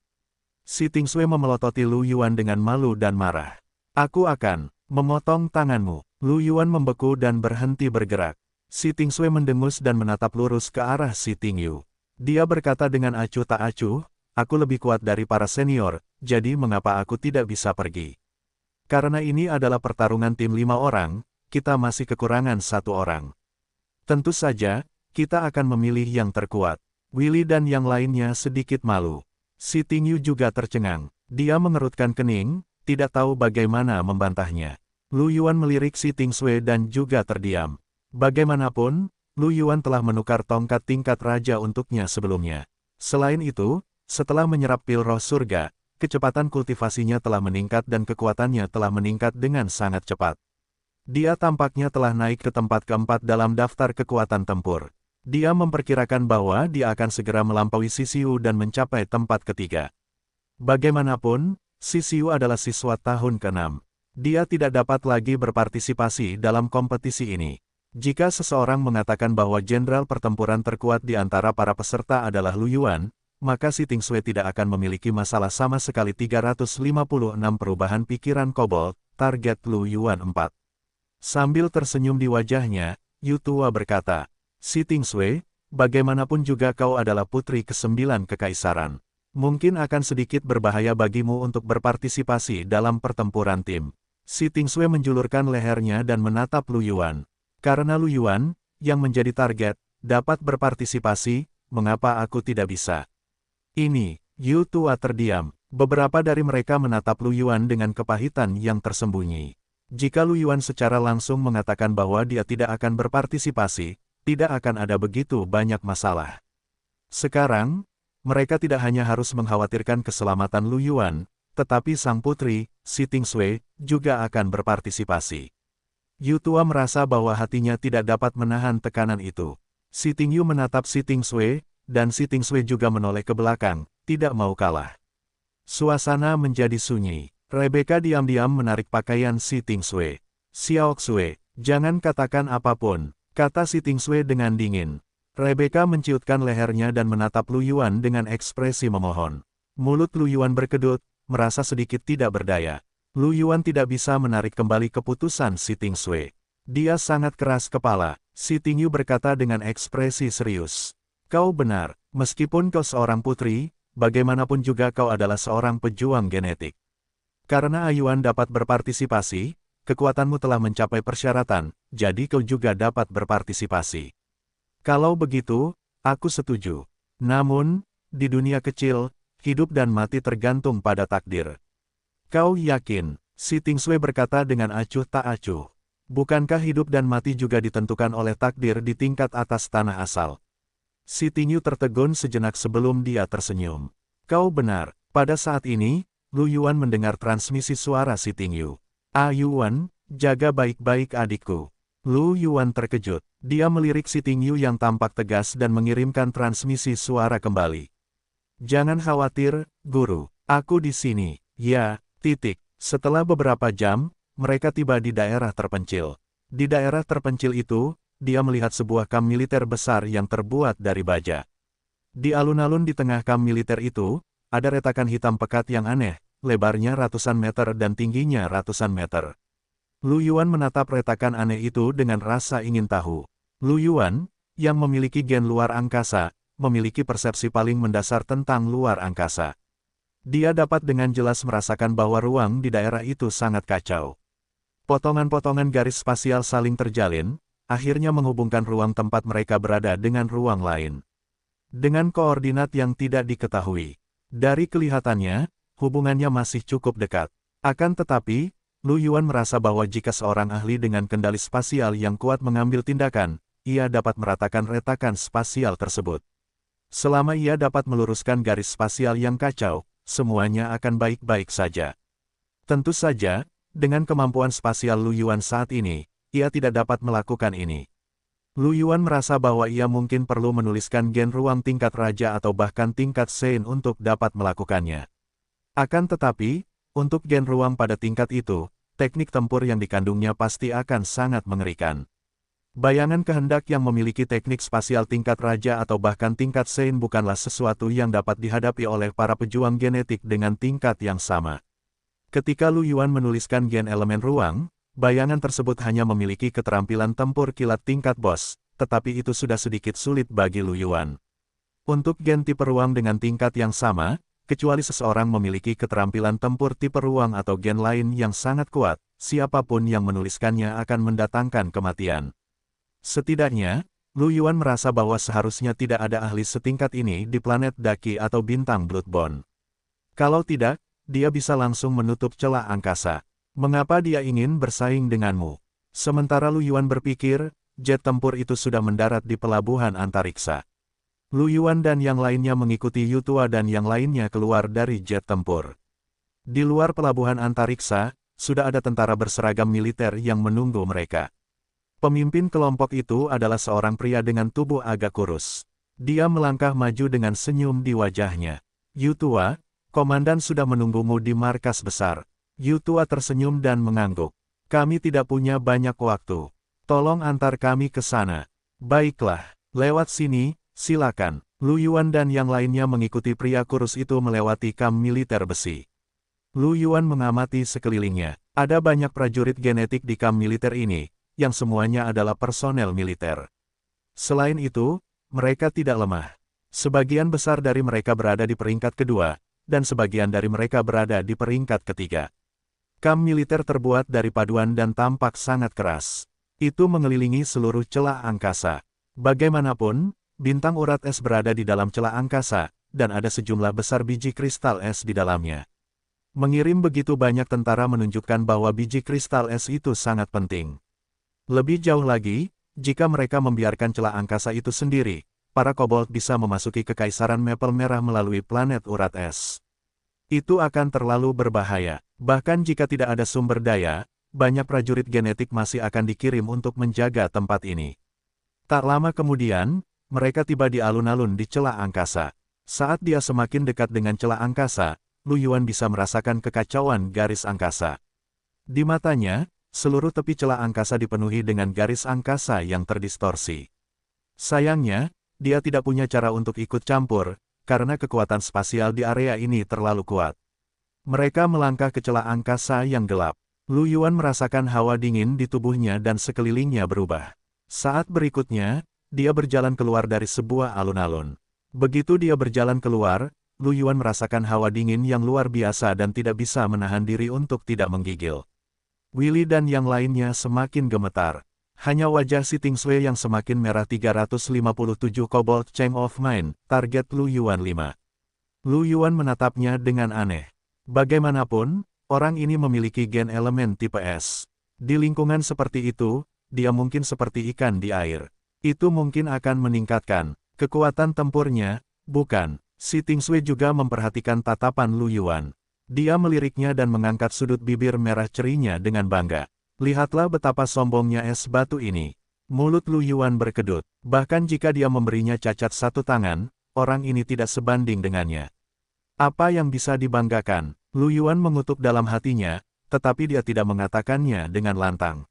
Si Tingsue memelototi Lu Yuan dengan malu dan marah. Aku akan memotong tanganmu. Lu Yuan membeku dan berhenti bergerak. Si Tingsue mendengus dan menatap lurus ke arah Si Tingyu. Dia berkata dengan acuh tak acuh, aku lebih kuat dari para senior, jadi mengapa aku tidak bisa pergi? Karena ini adalah pertarungan tim 5 orang, kita masih kekurangan 1 orang. Tentu saja, kita akan memilih yang terkuat. Willy dan yang lainnya sedikit malu. Si Tingyu juga tercengang. Dia mengerutkan kening, tidak tahu bagaimana membantahnya. Lu Yuan melirik Si Tingsue dan juga terdiam. Bagaimanapun, Lu Yuan telah menukar tongkat tingkat raja untuknya sebelumnya. Selain itu, setelah menyerap pil roh surga, kecepatan kultivasinya telah meningkat dan kekuatannya telah meningkat dengan sangat cepat. Dia tampaknya telah naik ke tempat keempat dalam daftar kekuatan tempur. Dia memperkirakan bahwa dia akan segera melampaui Sisiu dan mencapai tempat ketiga. Bagaimanapun, Sisiu adalah siswa tahun ke-6. Dia tidak dapat lagi berpartisipasi dalam kompetisi ini. Jika seseorang mengatakan bahwa jenderal pertempuran terkuat di antara para peserta adalah Lu Yuan, maka Si Tingsue tidak akan memiliki masalah sama sekali. 356 perubahan pikiran kobold, target Lu Yuan 4. Sambil tersenyum di wajahnya, Yu Tua berkata, Si Tingsue, bagaimanapun juga kau adalah putri ke-9 kekaisaran. Mungkin akan sedikit berbahaya bagimu untuk berpartisipasi dalam pertempuran tim. Si Tingsue menjulurkan lehernya dan menatap Lu Yuan. Karena Lu Yuan, yang menjadi target, dapat berpartisipasi, mengapa aku tidak bisa? Ini, Yu Tua terdiam. Beberapa dari mereka menatap Lu Yuan dengan kepahitan yang tersembunyi. Jika Lu Yuan secara langsung mengatakan bahwa dia tidak akan berpartisipasi, tidak akan ada begitu banyak masalah. Sekarang, mereka tidak hanya harus mengkhawatirkan keselamatan Lu Yuan, tetapi sang putri, Si Tingsue, juga akan berpartisipasi. Yu Tua merasa bahwa hatinya tidak dapat menahan tekanan itu. Si Tingyu menatap Si Tingsue, dan Si Tingsue juga menoleh ke belakang, tidak mau kalah. Suasana menjadi sunyi. Rebecca diam-diam menarik pakaian Si Tingsue. Xiaoxue, jangan katakan apapun, kata Si Tingsue dengan dingin. Rebecca menciutkan lehernya dan menatap Lu Yuan dengan ekspresi memohon. Mulut Lu Yuan berkedut, merasa sedikit tidak berdaya. Lu Yuan tidak bisa menarik kembali keputusan Si Tingsue. Dia sangat keras kepala. Si Tingyu berkata dengan ekspresi serius. Kau benar, meskipun kau seorang putri, bagaimanapun juga kau adalah seorang pejuang genetik. Karena Ayuan dapat berpartisipasi, kekuatanmu telah mencapai persyaratan, jadi kau juga dapat berpartisipasi. Kalau begitu, aku setuju. Namun, di dunia kecil, hidup dan mati tergantung pada takdir. Kau yakin? Si Tingsue berkata dengan acuh tak acuh. Bukankah hidup dan mati juga ditentukan oleh takdir di tingkat atas tanah asal? Si Tingyu tertegun sejenak sebelum dia tersenyum. Kau benar, pada saat ini, Lu Yuan mendengar transmisi suara Si Tingyu. Yuan, jaga baik-baik adikku. Lu Yuan terkejut. Dia melirik si Ting Yu yang tampak tegas dan mengirimkan transmisi suara kembali. Jangan khawatir, Guru. Aku di sini. Ya, titik. Setelah beberapa jam, mereka tiba di daerah terpencil. Di daerah terpencil itu, dia melihat sebuah kamp militer besar yang terbuat dari baja. Di alun-alun di tengah kamp militer itu, ada retakan hitam pekat yang aneh, lebarnya ratusan meter dan tingginya ratusan meter. Lu Yuan menatap retakan aneh itu dengan rasa ingin tahu. Lu Yuan, yang memiliki gen luar angkasa, memiliki persepsi paling mendasar tentang luar angkasa. Dia dapat dengan jelas merasakan bahwa ruang di daerah itu sangat kacau. Potongan-potongan garis spasial saling terjalin, akhirnya menghubungkan ruang tempat mereka berada dengan ruang lain. Dengan koordinat yang tidak diketahui. Dari kelihatannya, hubungannya masih cukup dekat. Akan tetapi, Lu Yuan merasa bahwa jika seorang ahli dengan kendali spasial yang kuat mengambil tindakan, ia dapat meratakan retakan spasial tersebut. Selama ia dapat meluruskan garis spasial yang kacau, semuanya akan baik-baik saja. Tentu saja, dengan kemampuan spasial Lu Yuan saat ini, ia tidak dapat melakukan ini. Lu Yuan merasa bahwa ia mungkin perlu menuliskan gen ruang tingkat raja atau bahkan tingkat Sein untuk dapat melakukannya. Akan tetapi, untuk gen ruang pada tingkat itu, teknik tempur yang dikandungnya pasti akan sangat mengerikan. Bayangan kehendak yang memiliki teknik spasial tingkat raja atau bahkan tingkat Sein bukanlah sesuatu yang dapat dihadapi oleh para pejuang genetik dengan tingkat yang sama. Ketika Lu Yuan menuliskan gen elemen ruang, bayangan tersebut hanya memiliki keterampilan tempur kilat tingkat bos, tetapi itu sudah sedikit sulit bagi Lu Yuan. Untuk gen tipe ruang dengan tingkat yang sama, kecuali seseorang memiliki keterampilan tempur tipe ruang atau gen lain yang sangat kuat, siapapun yang menuliskannya akan mendatangkan kematian. Setidaknya, Lu Yuan merasa bahwa seharusnya tidak ada ahli setingkat ini di planet Daki atau bintang Bloodborne. Kalau tidak, dia bisa langsung menutup celah angkasa. Mengapa dia ingin bersaing denganmu? Sementara Lu Yuan berpikir, jet tempur itu sudah mendarat di pelabuhan antariksa. Lu Yuan dan yang lainnya mengikuti Yutua dan yang lainnya keluar dari jet tempur. Di luar pelabuhan antariksa, sudah ada tentara berseragam militer yang menunggu mereka. Pemimpin kelompok itu adalah seorang pria dengan tubuh agak kurus. Dia melangkah maju dengan senyum di wajahnya. Yutua, komandan sudah menunggumu di markas besar. Yutua tersenyum dan mengangguk. Kami tidak punya banyak waktu. Tolong antar kami ke sana. Baiklah, lewat sini. Silakan. Lu Yuan dan yang lainnya mengikuti pria kurus itu melewati kamp militer besi. Lu Yuan mengamati sekelilingnya. Ada banyak prajurit genetik di kamp militer ini, yang semuanya adalah personel militer. Selain itu, mereka tidak lemah. Sebagian besar dari mereka berada di peringkat kedua, dan sebagian dari mereka berada di peringkat ketiga. Kamp militer terbuat dari paduan dan tampak sangat keras. Itu mengelilingi seluruh celah angkasa. Bagaimanapun, bintang urat es berada di dalam celah angkasa, dan ada sejumlah besar biji kristal es di dalamnya. Mengirim begitu banyak tentara menunjukkan bahwa biji kristal es itu sangat penting. Lebih jauh lagi, jika mereka membiarkan celah angkasa itu sendiri, para kobold bisa memasuki kekaisaran Maple Merah melalui planet urat es. Itu akan terlalu berbahaya. Bahkan jika tidak ada sumber daya, banyak prajurit genetik masih akan dikirim untuk menjaga tempat ini. Tak lama kemudian, mereka tiba di alun-alun di celah angkasa. Saat dia semakin dekat dengan celah angkasa, Lu Yuan bisa merasakan kekacauan garis angkasa. Di matanya, seluruh tepi celah angkasa dipenuhi dengan garis angkasa yang terdistorsi. Sayangnya, dia tidak punya cara untuk ikut campur, karena kekuatan spasial di area ini terlalu kuat. Mereka melangkah ke celah angkasa yang gelap. Lu Yuan merasakan hawa dingin di tubuhnya dan sekelilingnya berubah. Saat berikutnya, dia berjalan keluar dari sebuah alun-alun. Begitu dia berjalan keluar, Lu Yuan merasakan hawa dingin yang luar biasa dan tidak bisa menahan diri untuk tidak menggigil. Willy dan yang lainnya semakin gemetar. Hanya wajah si Ting Sui yang semakin merah. 357 Cobalt Chain of Mind, target Lu Yuan 5. Lu Yuan menatapnya dengan aneh. Bagaimanapun, orang ini memiliki gen elemen tipe S. Di lingkungan seperti itu, dia mungkin seperti ikan di air. Itu mungkin akan meningkatkan kekuatan tempurnya, bukan? Si Ting Sui juga memperhatikan tatapan Lu Yuan. Dia meliriknya dan mengangkat sudut bibir merah cerinya dengan bangga. Lihatlah betapa sombongnya es batu ini. Mulut Lu Yuan berkedut. Bahkan jika dia memberinya cacat satu tangan, orang ini tidak sebanding dengannya. Apa yang bisa dibanggakan? Lu Yuan mengutuk dalam hatinya, tetapi dia tidak mengatakannya dengan lantang.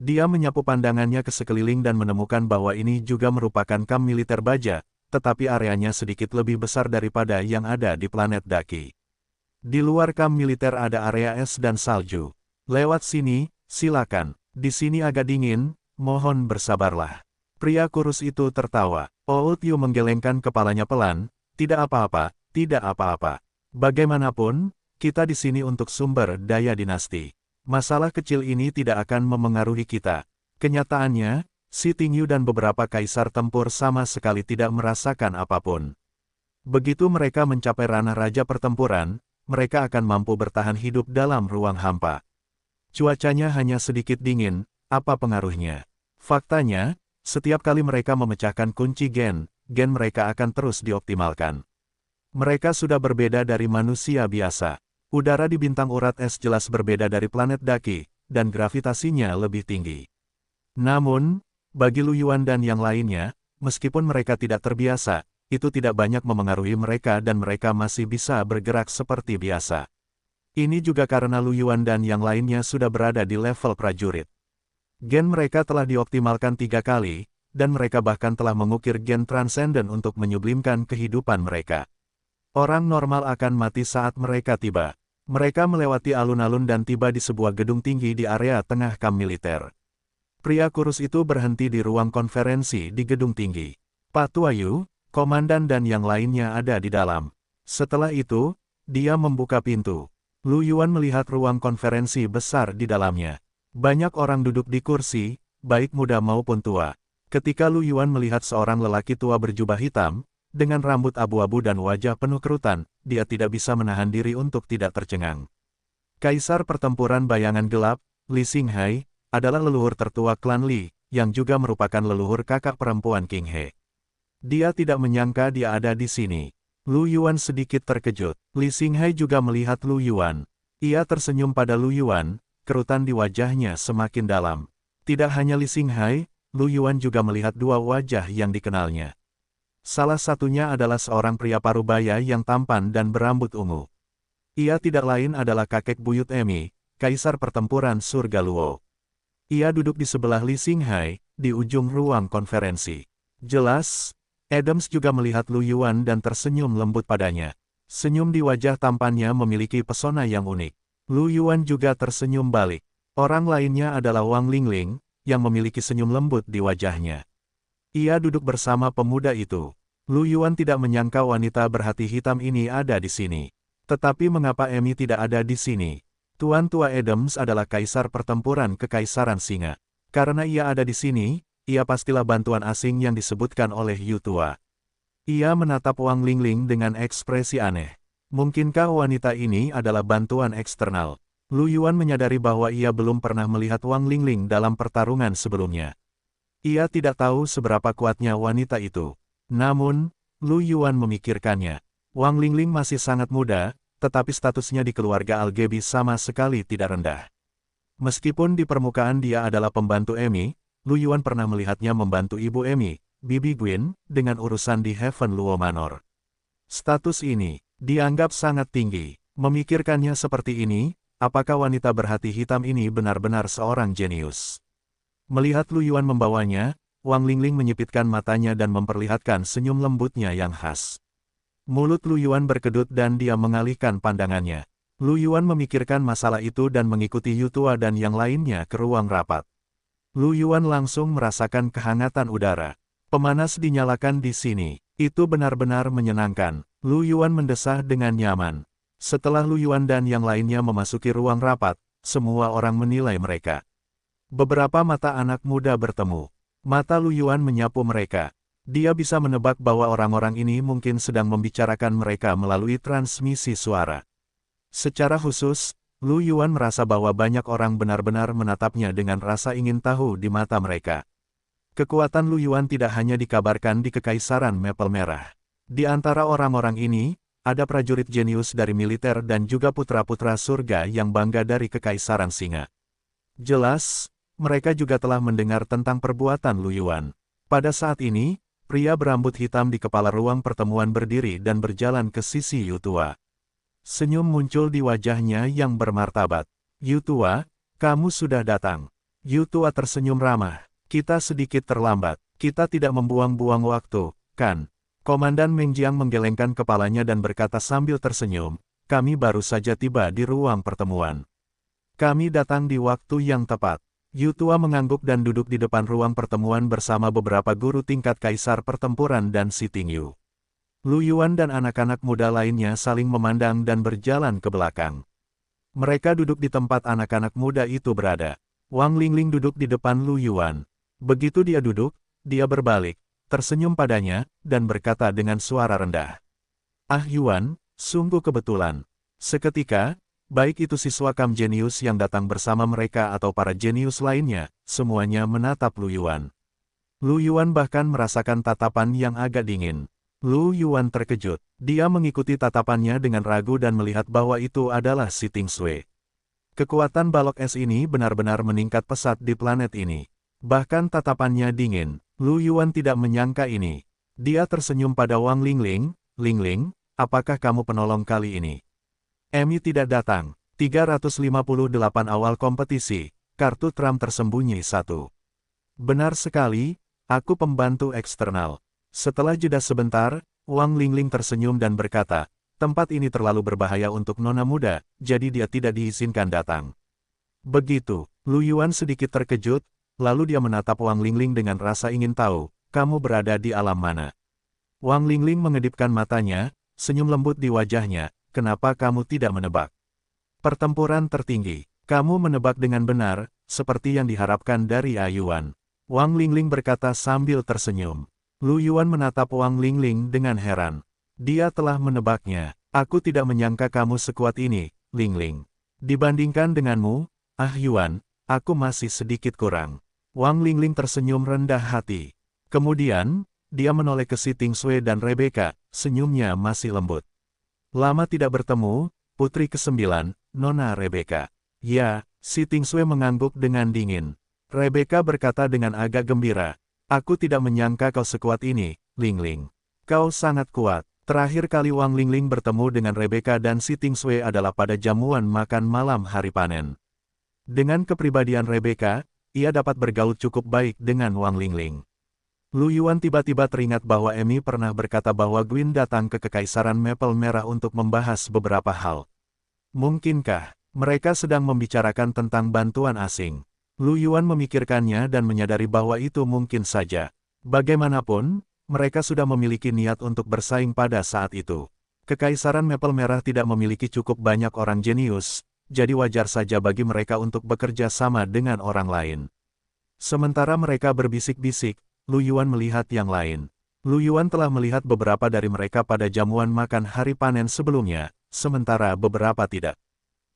Dia menyapu pandangannya ke sekeliling dan menemukan bahwa ini juga merupakan kamp militer baja, tetapi areanya sedikit lebih besar daripada yang ada di planet Daki. Di luar kamp militer ada area es dan salju. Lewat sini, silakan. Di sini agak dingin, mohon bersabarlah. Pria kurus itu tertawa. Old Yu menggelengkan kepalanya pelan, tidak apa-apa, tidak apa-apa. Bagaimanapun, kita di sini untuk sumber daya dinasti. Masalah kecil ini tidak akan memengaruhi kita. Kenyataannya, Xi Tingyu dan beberapa kaisar tempur sama sekali tidak merasakan apapun. Begitu mereka mencapai ranah raja pertempuran, mereka akan mampu bertahan hidup dalam ruang hampa. Cuacanya hanya sedikit dingin, apa pengaruhnya? Faktanya, setiap kali mereka memecahkan kunci gen mereka akan terus dioptimalkan. Mereka sudah berbeda dari manusia biasa. Udara di bintang urat es jelas berbeda dari planet Daki, dan gravitasinya lebih tinggi. Namun, bagi Lu Yuan dan yang lainnya, meskipun mereka tidak terbiasa, itu tidak banyak memengaruhi mereka dan mereka masih bisa bergerak seperti biasa. Ini juga karena Lu Yuan dan yang lainnya sudah berada di level prajurit. Gen mereka telah dioptimalkan 3 kali, dan mereka bahkan telah mengukir gen transenden untuk menyublimkan kehidupan mereka. Orang normal akan mati saat mereka tiba. Mereka melewati alun-alun dan tiba di sebuah gedung tinggi di area tengah kamp militer. Pria kurus itu berhenti di ruang konferensi di gedung tinggi. Pak Tuayu, komandan dan yang lainnya ada di dalam. Setelah itu, dia membuka pintu. Lu Yuan melihat ruang konferensi besar di dalamnya. Banyak orang duduk di kursi, baik muda maupun tua. Ketika Lu Yuan melihat seorang lelaki tua berjubah hitam, dengan rambut abu-abu dan wajah penuh kerutan, dia tidak bisa menahan diri untuk tidak tercengang. Kaisar pertempuran bayangan gelap, Li Xinghai, adalah leluhur tertua klan Li, yang juga merupakan leluhur kakak perempuan King He. Dia tidak menyangka dia ada di sini. Lu Yuan sedikit terkejut. Li Xinghai juga melihat Lu Yuan. Ia tersenyum pada Lu Yuan, kerutan di wajahnya semakin dalam. Tidak hanya Li Xinghai, Lu Yuan juga melihat dua wajah yang dikenalnya. Salah satunya adalah seorang pria parubaya yang tampan dan berambut ungu. Ia tidak lain adalah kakek buyut Emi, kaisar pertempuran surga Luo. Ia duduk di sebelah Li Xinghai, di ujung ruang konferensi. Jelas, Adams juga melihat Lu Yuan dan tersenyum lembut padanya. Senyum di wajah tampannya memiliki pesona yang unik. Lu Yuan juga tersenyum balik. Orang lainnya adalah Wang Lingling, yang memiliki senyum lembut di wajahnya. Ia duduk bersama pemuda itu. Lu Yuan tidak menyangka wanita berhati hitam ini ada di sini. Tetapi mengapa Emi tidak ada di sini? Tuan Tua Adams adalah kaisar pertempuran Kekaisaran Singa. Karena ia ada di sini, ia pastilah bantuan asing yang disebutkan oleh Yu Tua. Ia menatap Wang Lingling dengan ekspresi aneh. Mungkinkah wanita ini adalah bantuan eksternal? Lu Yuan menyadari bahwa ia belum pernah melihat Wang Lingling dalam pertarungan sebelumnya. Ia tidak tahu seberapa kuatnya wanita itu. Namun, Lu Yuan memikirkannya. Wang Lingling masih sangat muda, tetapi statusnya di keluarga Algebi sama sekali tidak rendah. Meskipun di permukaan dia adalah pembantu Emi, Lu Yuan pernah melihatnya membantu ibu Emi, Bibi Gwyn, dengan urusan di Heaven Luo Manor. Status ini dianggap sangat tinggi. Memikirkannya seperti ini, apakah wanita berhati hitam ini benar-benar seorang jenius? Melihat Lu Yuan membawanya, Wang Lingling menyipitkan matanya dan memperlihatkan senyum lembutnya yang khas. Mulut Lu Yuan berkedut dan dia mengalihkan pandangannya. Lu Yuan memikirkan masalah itu dan mengikuti Yu Tua dan yang lainnya ke ruang rapat. Lu Yuan langsung merasakan kehangatan udara. Pemanas dinyalakan di sini. Itu benar-benar menyenangkan. Lu Yuan mendesah dengan nyaman. Setelah Lu Yuan dan yang lainnya memasuki ruang rapat, semua orang menilai mereka. Beberapa mata anak muda bertemu. Mata Lu Yuan menyapu mereka. Dia bisa menebak bahwa orang-orang ini mungkin sedang membicarakan mereka melalui transmisi suara. Secara khusus, Lu Yuan merasa bahwa banyak orang benar-benar menatapnya dengan rasa ingin tahu di mata mereka. Kekuatan Lu Yuan tidak hanya dikabarkan di Kekaisaran Maple Merah. Di antara orang-orang ini, ada prajurit jenius dari militer dan juga putra-putra surga yang bangga dari Kekaisaran Singa. Jelas, mereka juga telah mendengar tentang perbuatan Lu Yuan. Pada saat ini, pria berambut hitam di kepala ruang pertemuan berdiri dan berjalan ke sisi Yu Tua. Senyum muncul di wajahnya yang bermartabat. Yu Tua, kamu sudah datang. Yu Tua tersenyum ramah. Kita sedikit terlambat. Kita tidak membuang-buang waktu, kan? Komandan Meng Jiang menggelengkan kepalanya dan berkata sambil tersenyum, kami baru saja tiba di ruang pertemuan. Kami datang di waktu yang tepat. Yu Tua mengangguk dan duduk di depan ruang pertemuan bersama beberapa guru tingkat kaisar pertempuran dan Si Tingyu. Lu Yuan dan anak-anak muda lainnya saling memandang dan berjalan ke belakang. Mereka duduk di tempat anak-anak muda itu berada. Wang Lingling duduk di depan Lu Yuan. Begitu dia duduk, dia berbalik, tersenyum padanya, dan berkata dengan suara rendah. Ah Yuan, sungguh kebetulan. Seketika, baik itu siswa Kam Jenius yang datang bersama mereka atau para jenius lainnya, semuanya menatap Lu Yuan. Lu Yuan bahkan merasakan tatapan yang agak dingin. Lu Yuan terkejut. Dia mengikuti tatapannya dengan ragu dan melihat bahwa itu adalah Si Tingsui. Kekuatan balok es ini benar-benar meningkat pesat di planet ini. Bahkan tatapannya dingin. Lu Yuan tidak menyangka ini. Dia tersenyum pada Wang Lingling. Lingling, apakah kamu penolong kali ini? Emi tidak datang. 358 awal kompetisi. Kartu Trump tersembunyi 1. Benar sekali, aku pembantu eksternal. Setelah jeda sebentar, Wang Lingling tersenyum dan berkata, tempat ini terlalu berbahaya untuk nona muda, jadi dia tidak diizinkan datang. Begitu, Lu Yuan sedikit terkejut, lalu dia menatap Wang Lingling dengan rasa ingin tahu, kamu berada di alam mana? Wang Lingling mengedipkan matanya, senyum lembut di wajahnya, kenapa kamu tidak menebak? Pertempuran tertinggi, kamu menebak dengan benar, seperti yang diharapkan dari Ayuan. Wang Lingling berkata sambil tersenyum. Lu Yuan menatap Wang Lingling dengan heran. Dia telah menebaknya. Aku tidak menyangka kamu sekuat ini, Lingling. Dibandingkan denganmu, ah Yuan, aku masih sedikit kurang. Wang Lingling tersenyum rendah hati. Kemudian, dia menoleh ke Si Tingsui dan Rebecca, senyumnya masih lembut. Lama tidak bertemu, putri ke-9, Nona Rebecca. Ya, Si Tingsui mengangguk dengan dingin. Rebecca berkata dengan agak gembira. Aku tidak menyangka kau sekuat ini, Lingling. Kau sangat kuat. Terakhir kali Wang Lingling bertemu dengan Rebecca dan Si Tingsui adalah pada jamuan makan malam hari panen. Dengan kepribadian Rebecca, ia dapat bergaul cukup baik dengan Wang Lingling. Lu Yuan tiba-tiba teringat bahwa Emi pernah berkata bahwa Gwyn datang ke Kekaisaran Maple Merah untuk membahas beberapa hal. Mungkinkah mereka sedang membicarakan tentang bantuan asing? Lu Yuan memikirkannya dan menyadari bahwa itu mungkin saja. Bagaimanapun, mereka sudah memiliki niat untuk bersaing pada saat itu. Kekaisaran Maple Merah tidak memiliki cukup banyak orang jenius, jadi wajar saja bagi mereka untuk bekerja sama dengan orang lain. Sementara mereka berbisik-bisik, Lu Yuan melihat yang lain. Lu Yuan telah melihat beberapa dari mereka pada jamuan makan hari panen sebelumnya, sementara beberapa tidak.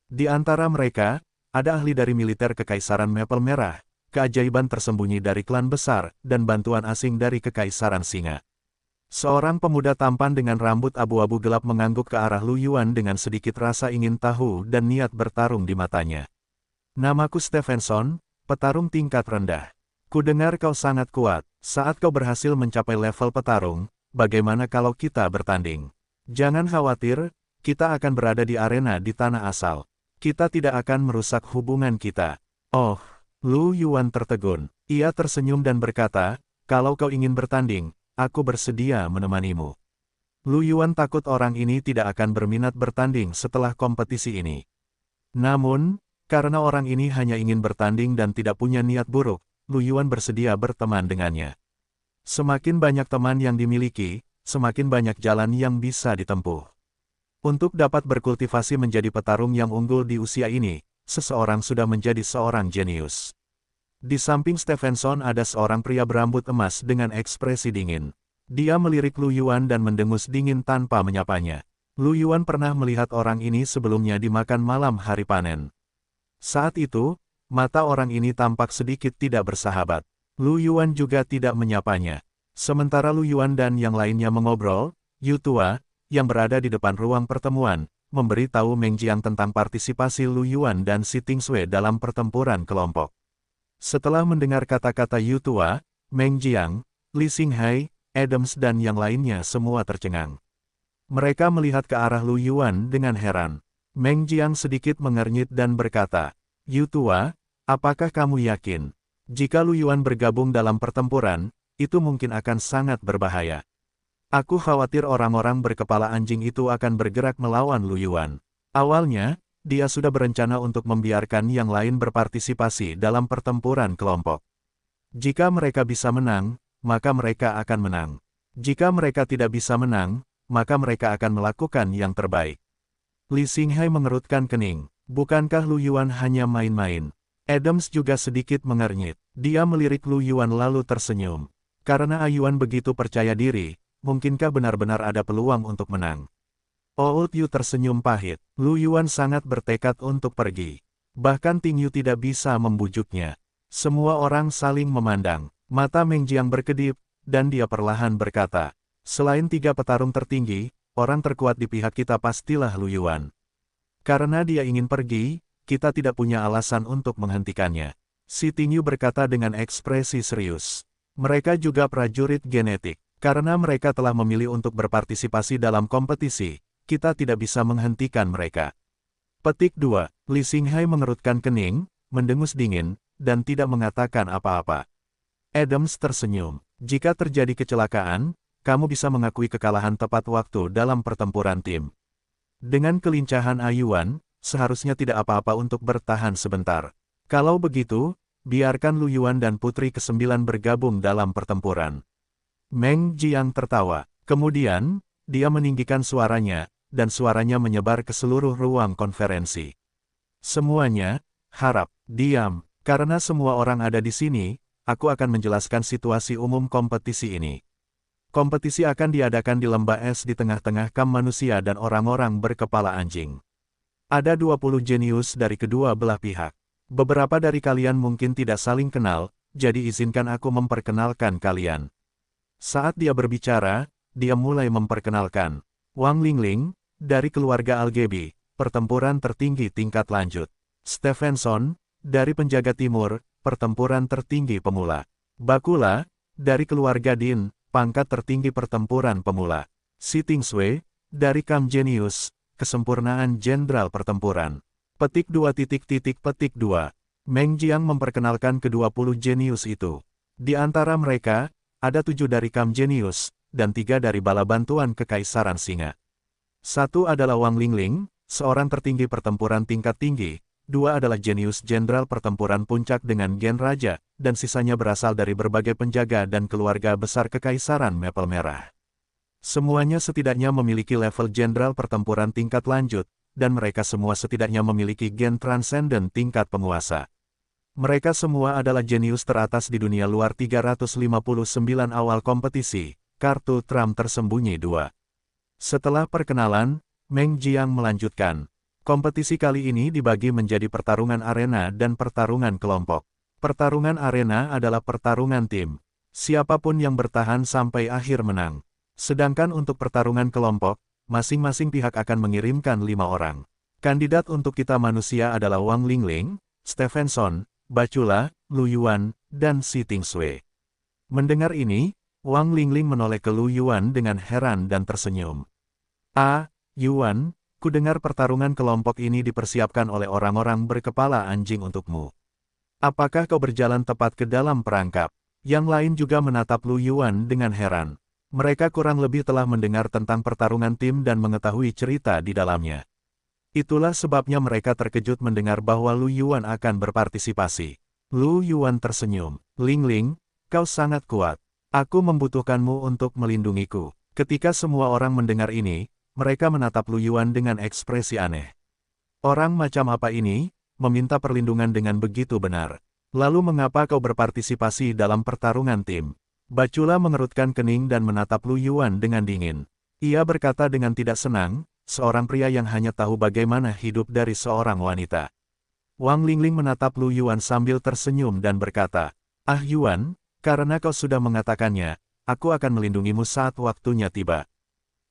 Di antara mereka, ada ahli dari militer Kekaisaran Maple Merah, keajaiban tersembunyi dari klan besar, dan bantuan asing dari Kekaisaran Singa. Seorang pemuda tampan dengan rambut abu-abu gelap mengangguk ke arah Lu Yuan dengan sedikit rasa ingin tahu dan niat bertarung di matanya. Namaku Stevenson, petarung tingkat rendah. Kudengar kau sangat kuat. Saat kau berhasil mencapai level petarung, bagaimana kalau kita bertanding? Jangan khawatir, kita akan berada di arena di tanah asal. Kita tidak akan merusak hubungan kita. Oh, Lu Yuan tertegun. Ia tersenyum dan berkata, kalau kau ingin bertanding, aku bersedia menemanimu. Lu Yuan takut orang ini tidak akan berminat bertanding setelah kompetisi ini. Namun, karena orang ini hanya ingin bertanding dan tidak punya niat buruk, Lu Yuan bersedia berteman dengannya. Semakin banyak teman yang dimiliki, semakin banyak jalan yang bisa ditempuh. Untuk dapat berkultivasi menjadi petarung yang unggul di usia ini, seseorang sudah menjadi seorang jenius. Di samping Stevenson ada seorang pria berambut emas dengan ekspresi dingin. Dia melirik Lu Yuan dan mendengus dingin tanpa menyapanya. Lu Yuan pernah melihat orang ini sebelumnya di makan malam hari panen. Saat itu, mata orang ini tampak sedikit tidak bersahabat. Lu Yuan juga tidak menyapanya. Sementara Lu Yuan dan yang lainnya mengobrol, Yu Tua, yang berada di depan ruang pertemuan, memberi tahu Meng Jiang tentang partisipasi Lu Yuan dan Si Tingsui dalam pertempuran kelompok. Setelah mendengar kata-kata Yu Tua, Meng Jiang, Li Xinghai, Adams dan yang lainnya semua tercengang. Mereka melihat ke arah Lu Yuan dengan heran. Meng Jiang sedikit mengernyit dan berkata, Yu Tua, apakah kamu yakin? Jika Lu Yuan bergabung dalam pertempuran, itu mungkin akan sangat berbahaya. Aku khawatir orang-orang berkepala anjing itu akan bergerak melawan Lu Yuan. Awalnya, dia sudah berencana untuk membiarkan yang lain berpartisipasi dalam pertempuran kelompok. Jika mereka bisa menang, maka mereka akan menang. Jika mereka tidak bisa menang, maka mereka akan melakukan yang terbaik. Li Xinghai mengerutkan kening. Bukankah Lu Yuan hanya main-main? Adams juga sedikit mengernyit. Dia melirik Lu Yuan lalu tersenyum. Karena Yuan begitu percaya diri, mungkinkah benar-benar ada peluang untuk menang? Old Yu tersenyum pahit. Lu Yuan sangat bertekad untuk pergi. Bahkan Ting Yu tidak bisa membujuknya. Semua orang saling memandang. Mata Meng Jiang berkedip, dan dia perlahan berkata, selain 3 petarung tertinggi, orang terkuat di pihak kita pastilah Lu Yuan. Karena dia ingin pergi, kita tidak punya alasan untuk menghentikannya. Si Ting Yu berkata dengan ekspresi serius. Mereka juga prajurit genetik. Karena mereka telah memilih untuk berpartisipasi dalam kompetisi, kita tidak bisa menghentikan mereka. Petik 2. Li Xinghai mengerutkan kening, mendengus dingin, dan tidak mengatakan apa-apa. Adams tersenyum. Jika terjadi kecelakaan, kamu bisa mengakui kekalahan tepat waktu dalam pertempuran tim. Dengan kelincahan Yuan, seharusnya tidak apa-apa untuk bertahan sebentar. Kalau begitu, biarkan Lu Yuan dan Putri ke-9 bergabung dalam pertempuran. Meng Jiang tertawa. Kemudian, dia meninggikan suaranya, dan suaranya menyebar ke seluruh ruang konferensi. Semuanya, harap, diam, karena semua orang ada di sini, aku akan menjelaskan situasi umum kompetisi ini. Kompetisi akan diadakan di lembah es di tengah-tengah kamp manusia dan orang-orang berkepala anjing. Ada 20 jenius dari kedua belah pihak. Beberapa dari kalian mungkin tidak saling kenal, jadi izinkan aku memperkenalkan kalian. Saat dia berbicara, dia mulai memperkenalkan. Wang Lingling, dari keluarga Algebi, pertempuran tertinggi tingkat lanjut. Stevenson, dari penjaga timur, pertempuran tertinggi pemula. Bakula, dari keluarga Din, pangkat tertinggi pertempuran pemula. Si Tingsui, dari Kam Genius, kesempurnaan jenderal pertempuran. Petik 2. Meng Jiang memperkenalkan ke-20 jenius itu. Di antara mereka, ada 7 dari Kam Genius, dan 3 dari Bala Bantuan Kekaisaran Singa. 1 adalah Wang Lingling, seorang tertinggi pertempuran tingkat tinggi, 2 adalah jenius jenderal pertempuran puncak dengan Gen Raja, dan sisanya berasal dari berbagai penjaga dan keluarga besar Kekaisaran Maple Merah. Semuanya setidaknya memiliki level jenderal pertempuran tingkat lanjut, dan mereka semua setidaknya memiliki gen transenden tingkat penguasa. Mereka semua adalah jenius teratas di dunia luar. 359 awal kompetisi, kartu Trump tersembunyi 2. Setelah perkenalan, Meng Jiang melanjutkan. Kompetisi kali ini dibagi menjadi pertarungan arena dan pertarungan kelompok. Pertarungan arena adalah pertarungan tim. Siapapun yang bertahan sampai akhir menang. Sedangkan untuk pertarungan kelompok, masing-masing pihak akan mengirimkan 5 orang. Kandidat untuk kita manusia adalah Wang Lingling, Stevenson, Bacula, Lu Yuan, dan Si Tingsui. Mendengar ini, Wang Lingling menoleh ke Lu Yuan dengan heran dan tersenyum. Yuan, ku dengar pertarungan kelompok ini dipersiapkan oleh orang-orang berkepala anjing untukmu. Apakah kau berjalan tepat ke dalam perangkap? Yang lain juga menatap Lu Yuan dengan heran. Mereka kurang lebih telah mendengar tentang pertarungan tim dan mengetahui cerita di dalamnya. Itulah sebabnya mereka terkejut mendengar bahwa Lu Yuan akan berpartisipasi. Lu Yuan tersenyum. Lingling, kau sangat kuat. Aku membutuhkanmu untuk melindungiku. Ketika semua orang mendengar ini, mereka menatap Lu Yuan dengan ekspresi aneh. Orang macam apa ini, meminta perlindungan dengan begitu benar. Lalu mengapa kau berpartisipasi dalam pertarungan tim? Bacula mengerutkan kening dan menatap Lu Yuan dengan dingin. Ia berkata dengan tidak senang, seorang pria yang hanya tahu bagaimana hidup dari seorang wanita. Wang Lingling menatap Lu Yuan sambil tersenyum dan berkata, Yuan, karena kau sudah mengatakannya, aku akan melindungimu saat waktunya tiba.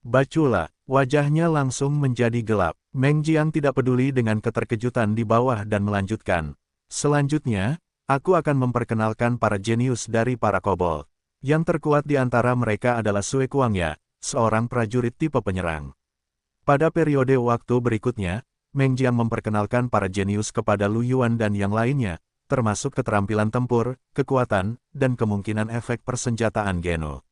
Bacula, wajahnya langsung menjadi gelap. Meng Jiang tidak peduli dengan keterkejutan di bawah dan melanjutkan. Selanjutnya, aku akan memperkenalkan para jenius dari para kobold. Yang terkuat di antara mereka adalah Sue Kuangya, seorang prajurit tipe penyerang. Pada periode waktu berikutnya, Meng Jiang memperkenalkan para jenius kepada Lu Yuan dan yang lainnya, termasuk keterampilan tempur, kekuatan, dan kemungkinan efek persenjataan Geno.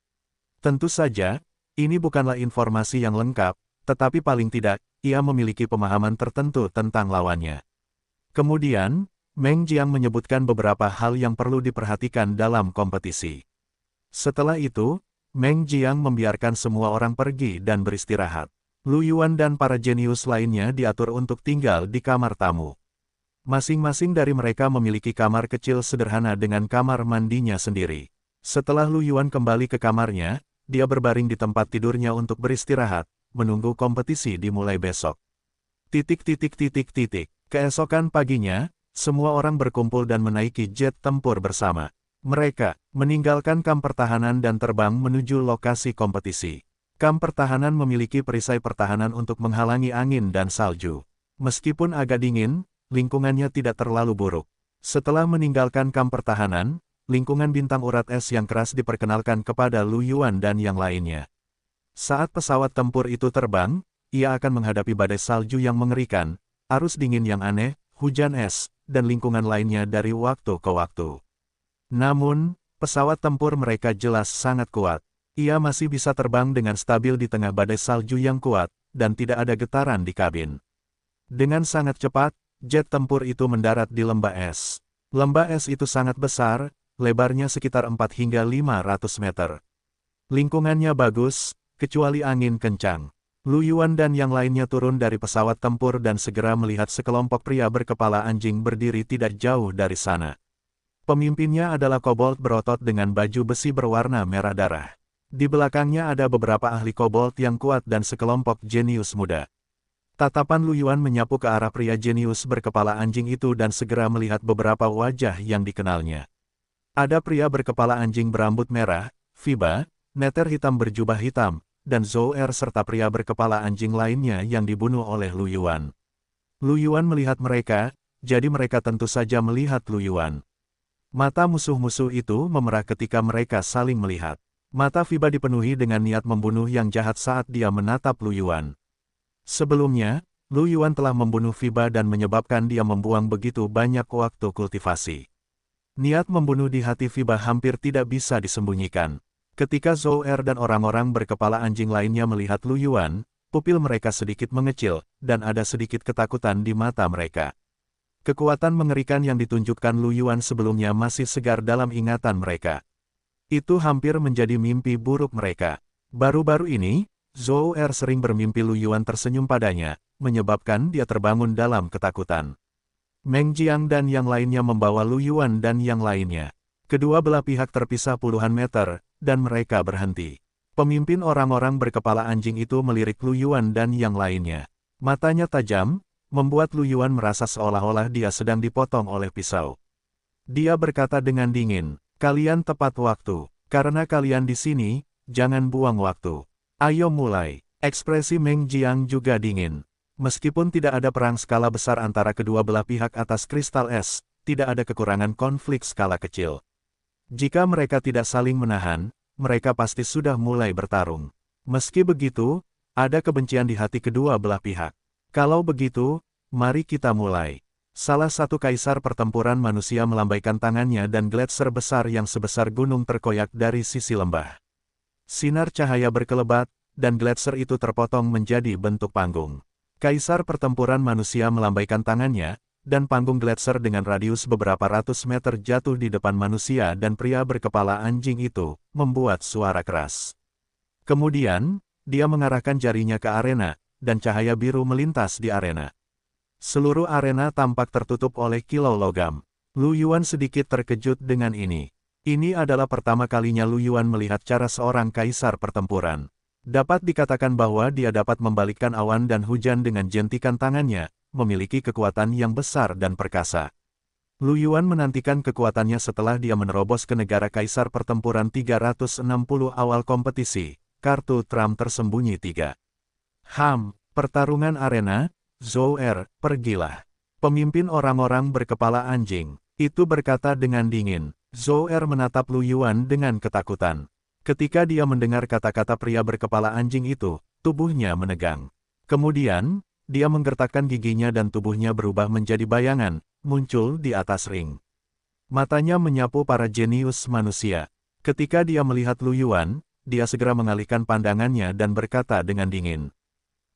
Tentu saja, ini bukanlah informasi yang lengkap, tetapi paling tidak, ia memiliki pemahaman tertentu tentang lawannya. Kemudian, Meng Jiang menyebutkan beberapa hal yang perlu diperhatikan dalam kompetisi. Setelah itu, Meng Jiang membiarkan semua orang pergi dan beristirahat. Lu Yuan dan para jenius lainnya diatur untuk tinggal di kamar tamu. Masing-masing dari mereka memiliki kamar kecil sederhana dengan kamar mandinya sendiri. Setelah Lu Yuan kembali ke kamarnya, dia berbaring di tempat tidurnya untuk beristirahat, menunggu kompetisi dimulai besok. Keesokan paginya, semua orang berkumpul dan menaiki jet tempur bersama. Mereka meninggalkan kamp pertahanan dan terbang menuju lokasi kompetisi. Kamp pertahanan memiliki perisai pertahanan untuk menghalangi angin dan salju. Meskipun agak dingin, lingkungannya tidak terlalu buruk. Setelah meninggalkan kamp pertahanan, lingkungan bintang urat es yang keras diperkenalkan kepada Lu Yuan dan yang lainnya. Saat pesawat tempur itu terbang, ia akan menghadapi badai salju yang mengerikan, arus dingin yang aneh, hujan es, dan lingkungan lainnya dari waktu ke waktu. Namun, pesawat tempur mereka jelas sangat kuat. Ia masih bisa terbang dengan stabil di tengah badai salju yang kuat, dan tidak ada getaran di kabin. Dengan sangat cepat, jet tempur itu mendarat di lembah es. Lembah es itu sangat besar, lebarnya sekitar 4 hingga 500 meter. Lingkungannya bagus, kecuali angin kencang. Lu Yuan dan yang lainnya turun dari pesawat tempur dan segera melihat sekelompok pria berkepala anjing berdiri tidak jauh dari sana. Pemimpinnya adalah kobold berotot dengan baju besi berwarna merah darah. Di belakangnya ada beberapa ahli kobold yang kuat dan sekelompok jenius muda. Tatapan Lu Yuan menyapu ke arah pria jenius berkepala anjing itu dan segera melihat beberapa wajah yang dikenalnya. Ada pria berkepala anjing berambut merah, Fiba, neter hitam berjubah hitam, dan Zhou Er serta pria berkepala anjing lainnya yang dibunuh oleh Lu Yuan. Lu Yuan melihat mereka, jadi mereka tentu saja melihat Lu Yuan. Mata musuh-musuh itu memerah ketika mereka saling melihat. Mata Fiba dipenuhi dengan niat membunuh yang jahat saat dia menatap Lu Yuan. Sebelumnya, Lu Yuan telah membunuh Fiba dan menyebabkan dia membuang begitu banyak waktu kultivasi. Niat membunuh di hati Fiba hampir tidak bisa disembunyikan. Ketika Zhou Er dan orang-orang berkepala anjing lainnya melihat Lu Yuan, pupil mereka sedikit mengecil, dan ada sedikit ketakutan di mata mereka. Kekuatan mengerikan yang ditunjukkan Lu Yuan sebelumnya masih segar dalam ingatan mereka. Itu hampir menjadi mimpi buruk mereka. Baru-baru ini, Zhou Er sering bermimpi Lu Yuan tersenyum padanya, menyebabkan dia terbangun dalam ketakutan. Meng Jiang dan yang lainnya membawa Lu Yuan dan yang lainnya. Kedua belah pihak terpisah puluhan meter, dan mereka berhenti. Pemimpin orang-orang berkepala anjing itu melirik Lu Yuan dan yang lainnya. Matanya tajam, membuat Lu Yuan merasa seolah-olah dia sedang dipotong oleh pisau. Dia berkata dengan dingin, "Kalian tepat waktu. Karena kalian di sini, jangan buang waktu. Ayo mulai." Ekspresi Meng Jiang juga dingin. Meskipun tidak ada perang skala besar antara kedua belah pihak atas kristal es, tidak ada kekurangan konflik skala kecil. Jika mereka tidak saling menahan, mereka pasti sudah mulai bertarung. Meski begitu, ada kebencian di hati kedua belah pihak. Kalau begitu, mari kita mulai. Salah satu kaisar pertempuran manusia melambaikan tangannya dan gletser besar yang sebesar gunung terkoyak dari sisi lembah. Sinar cahaya berkelebat, dan gletser itu terpotong menjadi bentuk panggung. Kaisar pertempuran manusia melambaikan tangannya, dan panggung gletser dengan radius beberapa ratus meter jatuh di depan manusia dan pria berkepala anjing itu, membuat suara keras. Kemudian, dia mengarahkan jarinya ke arena, dan cahaya biru melintas di arena. Seluruh arena tampak tertutup oleh kilau logam. Lu Yuan sedikit terkejut dengan ini. Ini adalah pertama kalinya Lu Yuan melihat cara seorang kaisar pertempuran. Dapat dikatakan bahwa dia dapat membalikkan awan dan hujan dengan jentikan tangannya, memiliki kekuatan yang besar dan perkasa. Lu Yuan menantikan kekuatannya setelah dia menerobos ke negara kaisar pertempuran 360 awal kompetisi, kartu Trump tersembunyi 3. Pertarungan arena, Zhou Er, pergilah. Pemimpin orang-orang berkepala anjing, itu berkata dengan dingin. Zhou Er menatap Lu Yuan dengan ketakutan. Ketika dia mendengar kata-kata pria berkepala anjing itu, tubuhnya menegang. Kemudian, dia menggertakkan giginya dan tubuhnya berubah menjadi bayangan, muncul di atas ring. Matanya menyapu para jenius manusia. Ketika dia melihat Lu Yuan, dia segera mengalihkan pandangannya dan berkata dengan dingin.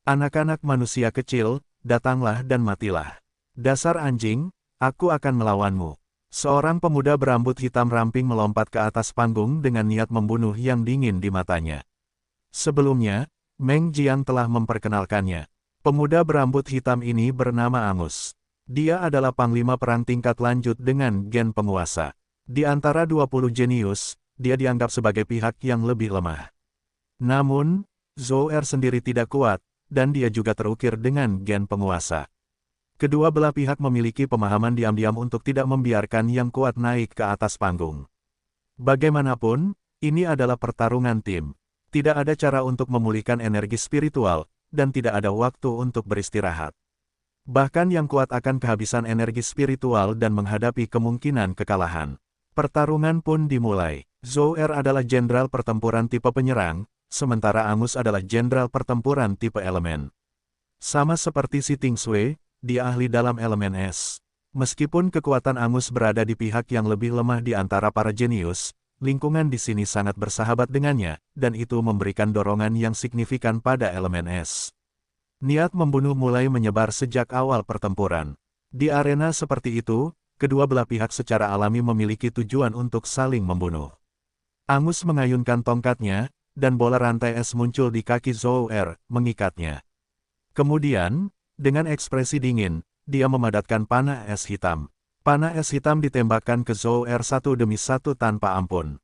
Anak-anak manusia kecil, datanglah dan matilah. Dasar anjing, aku akan melawanmu. Seorang pemuda berambut hitam ramping melompat ke atas panggung dengan niat membunuh yang dingin di matanya. Sebelumnya, Meng Jiang telah memperkenalkannya. Pemuda berambut hitam ini bernama Angus. Dia adalah panglima perang tingkat lanjut dengan gen penguasa. Di antara 20 jenius, dia dianggap sebagai pihak yang lebih lemah. Namun, Zhou Er sendiri tidak kuat, dan dia juga terukir dengan gen penguasa. Kedua belah pihak memiliki pemahaman diam-diam untuk tidak membiarkan yang kuat naik ke atas panggung. Bagaimanapun, ini adalah pertarungan tim. Tidak ada cara untuk memulihkan energi spiritual, dan tidak ada waktu untuk beristirahat. Bahkan yang kuat akan kehabisan energi spiritual dan menghadapi kemungkinan kekalahan. Pertarungan pun dimulai. Zhou Er adalah jenderal pertempuran tipe penyerang, sementara Angus adalah jenderal pertempuran tipe elemen. Sama seperti si Ting Sui, dia ahli dalam elemen es. Meskipun kekuatan Angus berada di pihak yang lebih lemah di antara para jenius, lingkungan di sini sangat bersahabat dengannya, dan itu memberikan dorongan yang signifikan pada elemen es. Niat membunuh mulai menyebar sejak awal pertempuran. Di arena seperti itu, kedua belah pihak secara alami memiliki tujuan untuk saling membunuh. Angus mengayunkan tongkatnya, dan bola rantai es muncul di kaki Zhou Er, mengikatnya. Kemudian, dengan ekspresi dingin, dia memadatkan panah es hitam. Panah es hitam ditembakkan ke Zhou Er satu demi satu tanpa ampun.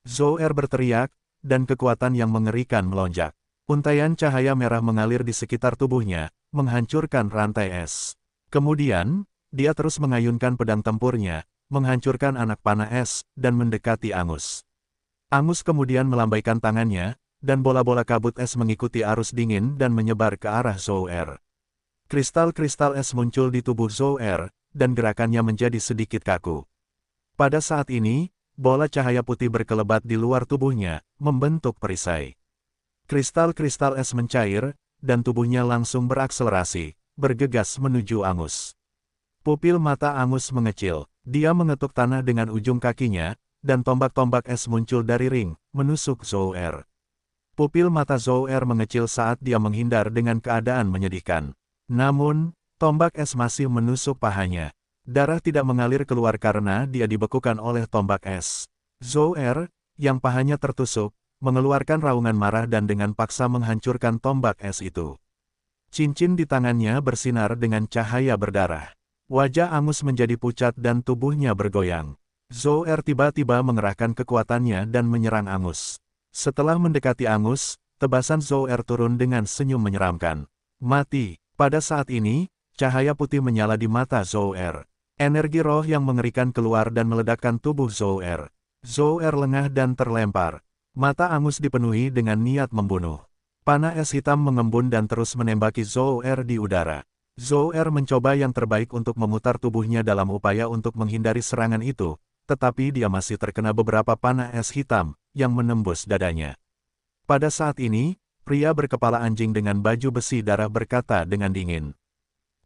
Zhou Er berteriak, dan kekuatan yang mengerikan melonjak. Untaian cahaya merah mengalir di sekitar tubuhnya, menghancurkan rantai es. Kemudian, dia terus mengayunkan pedang tempurnya, menghancurkan anak panah es, dan mendekati Angus. Angus kemudian melambaikan tangannya, dan bola-bola kabut es mengikuti arus dingin dan menyebar ke arah Zhou Er. Kristal-kristal es muncul di tubuh Zhou Er, dan gerakannya menjadi sedikit kaku. Pada saat ini, bola cahaya putih berkelebat di luar tubuhnya, membentuk perisai. Kristal-kristal es mencair, dan tubuhnya langsung berakselerasi, bergegas menuju Angus. Pupil mata Angus mengecil, dia mengetuk tanah dengan ujung kakinya, dan tombak-tombak es muncul dari ring, menusuk Zhou Er. Pupil mata Zhou Er mengecil saat dia menghindar dengan keadaan menyedihkan. Namun, tombak es masih menusuk pahanya. Darah tidak mengalir keluar karena dia dibekukan oleh tombak es. Zhou Er, yang pahanya tertusuk, mengeluarkan raungan marah dan dengan paksa menghancurkan tombak es itu. Cincin di tangannya bersinar dengan cahaya berdarah. Wajah Angus menjadi pucat dan tubuhnya bergoyang. Zhou Er tiba-tiba mengerahkan kekuatannya dan menyerang Angus. Setelah mendekati Angus, tebasan Zhou Er turun dengan senyum menyeramkan. Mati. Pada saat ini, cahaya putih menyala di mata Zhou Er. Energi roh yang mengerikan keluar dan meledakkan tubuh Zhou Er. Zhou Er lengah dan terlempar. Mata Angus dipenuhi dengan niat membunuh. Panah es hitam mengembun dan terus menembaki Zhou Er di udara. Zhou Er mencoba yang terbaik untuk memutar tubuhnya dalam upaya untuk menghindari serangan itu, tetapi dia masih terkena beberapa panah es hitam, yang menembus dadanya. Pada saat ini, pria berkepala anjing dengan baju besi darah berkata dengan dingin.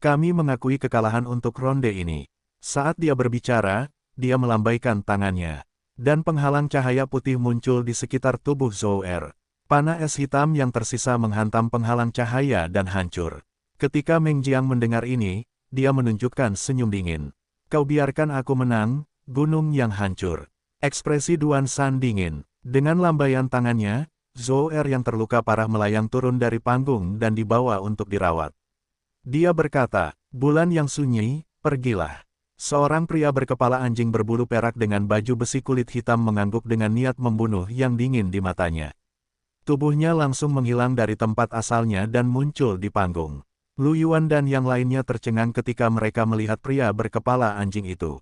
Kami mengakui kekalahan untuk ronde ini. Saat dia berbicara, dia melambaikan tangannya. Dan penghalang cahaya putih muncul di sekitar tubuh Zhou Er. Panah es hitam yang tersisa menghantam penghalang cahaya dan hancur. Ketika Meng Jiang mendengar ini, dia menunjukkan senyum dingin. Kau biarkan aku menang, gunung yang hancur. Ekspresi Duan Shan dingin. Dengan lambaian tangannya, Zhou Er yang terluka parah melayang turun dari panggung dan dibawa untuk dirawat. Dia berkata, bulan yang sunyi, pergilah. Seorang pria berkepala anjing berbulu perak dengan baju besi kulit hitam mengangguk dengan niat membunuh yang dingin di matanya. Tubuhnya langsung menghilang dari tempat asalnya dan muncul di panggung. Lu Yuan dan yang lainnya tercengang ketika mereka melihat pria berkepala anjing itu.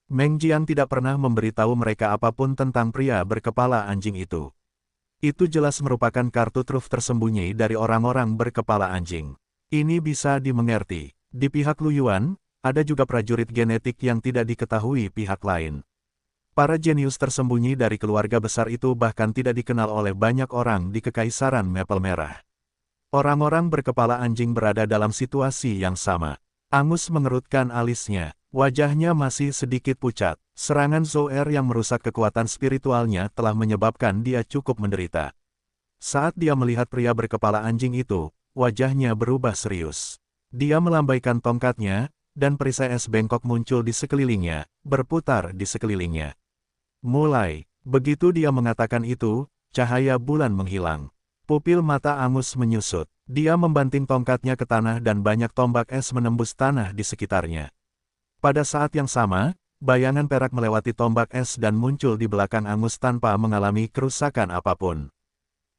Meng Jiang tidak pernah memberitahu mereka apapun tentang pria berkepala anjing itu. Itu jelas merupakan kartu truf tersembunyi dari orang-orang berkepala anjing. Ini bisa dimengerti. Di pihak Lu Yuan, ada juga prajurit genetik yang tidak diketahui pihak lain. Para jenius tersembunyi dari keluarga besar itu bahkan tidak dikenal oleh banyak orang di Kekaisaran Maple Merah. Orang-orang berkepala anjing berada dalam situasi yang sama. Angus mengerutkan alisnya. Wajahnya masih sedikit pucat. Serangan Zoer yang merusak kekuatan spiritualnya telah menyebabkan dia cukup menderita. Saat dia melihat pria berkepala anjing itu, wajahnya berubah serius. Dia melambaikan tongkatnya, dan perisai es bengkok muncul di sekelilingnya, berputar di sekelilingnya. Mulai, begitu dia mengatakan itu, cahaya bulan menghilang. Pupil mata Angus menyusut. Dia membanting tongkatnya ke tanah dan banyak tombak es menembus tanah di sekitarnya. Pada saat yang sama, bayangan perak melewati tombak es dan muncul di belakang Angus tanpa mengalami kerusakan apapun.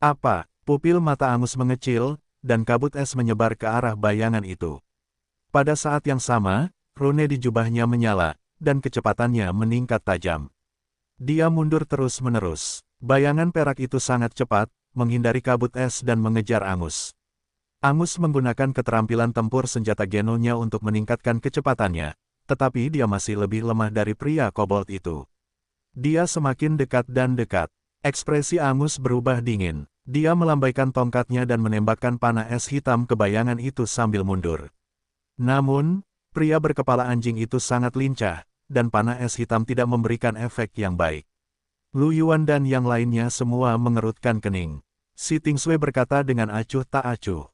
Apa? Pupil mata Angus mengecil, dan kabut es menyebar ke arah bayangan itu. Pada saat yang sama, rune di jubahnya menyala, dan kecepatannya meningkat tajam. Dia mundur terus-menerus. Bayangan perak itu sangat cepat, menghindari kabut es dan mengejar Angus. Angus menggunakan keterampilan tempur senjata genonya untuk meningkatkan kecepatannya, tetapi dia masih lebih lemah dari pria kobold itu. Dia semakin dekat dan dekat. Ekspresi Angus berubah dingin. Dia melambaikan tongkatnya dan menembakkan panah es hitam ke bayangan itu sambil mundur. Namun, pria berkepala anjing itu sangat lincah, dan panah es hitam tidak memberikan efek yang baik. Lu Yuan dan yang lainnya semua mengerutkan kening. Si Tingsui berkata dengan acuh tak acuh.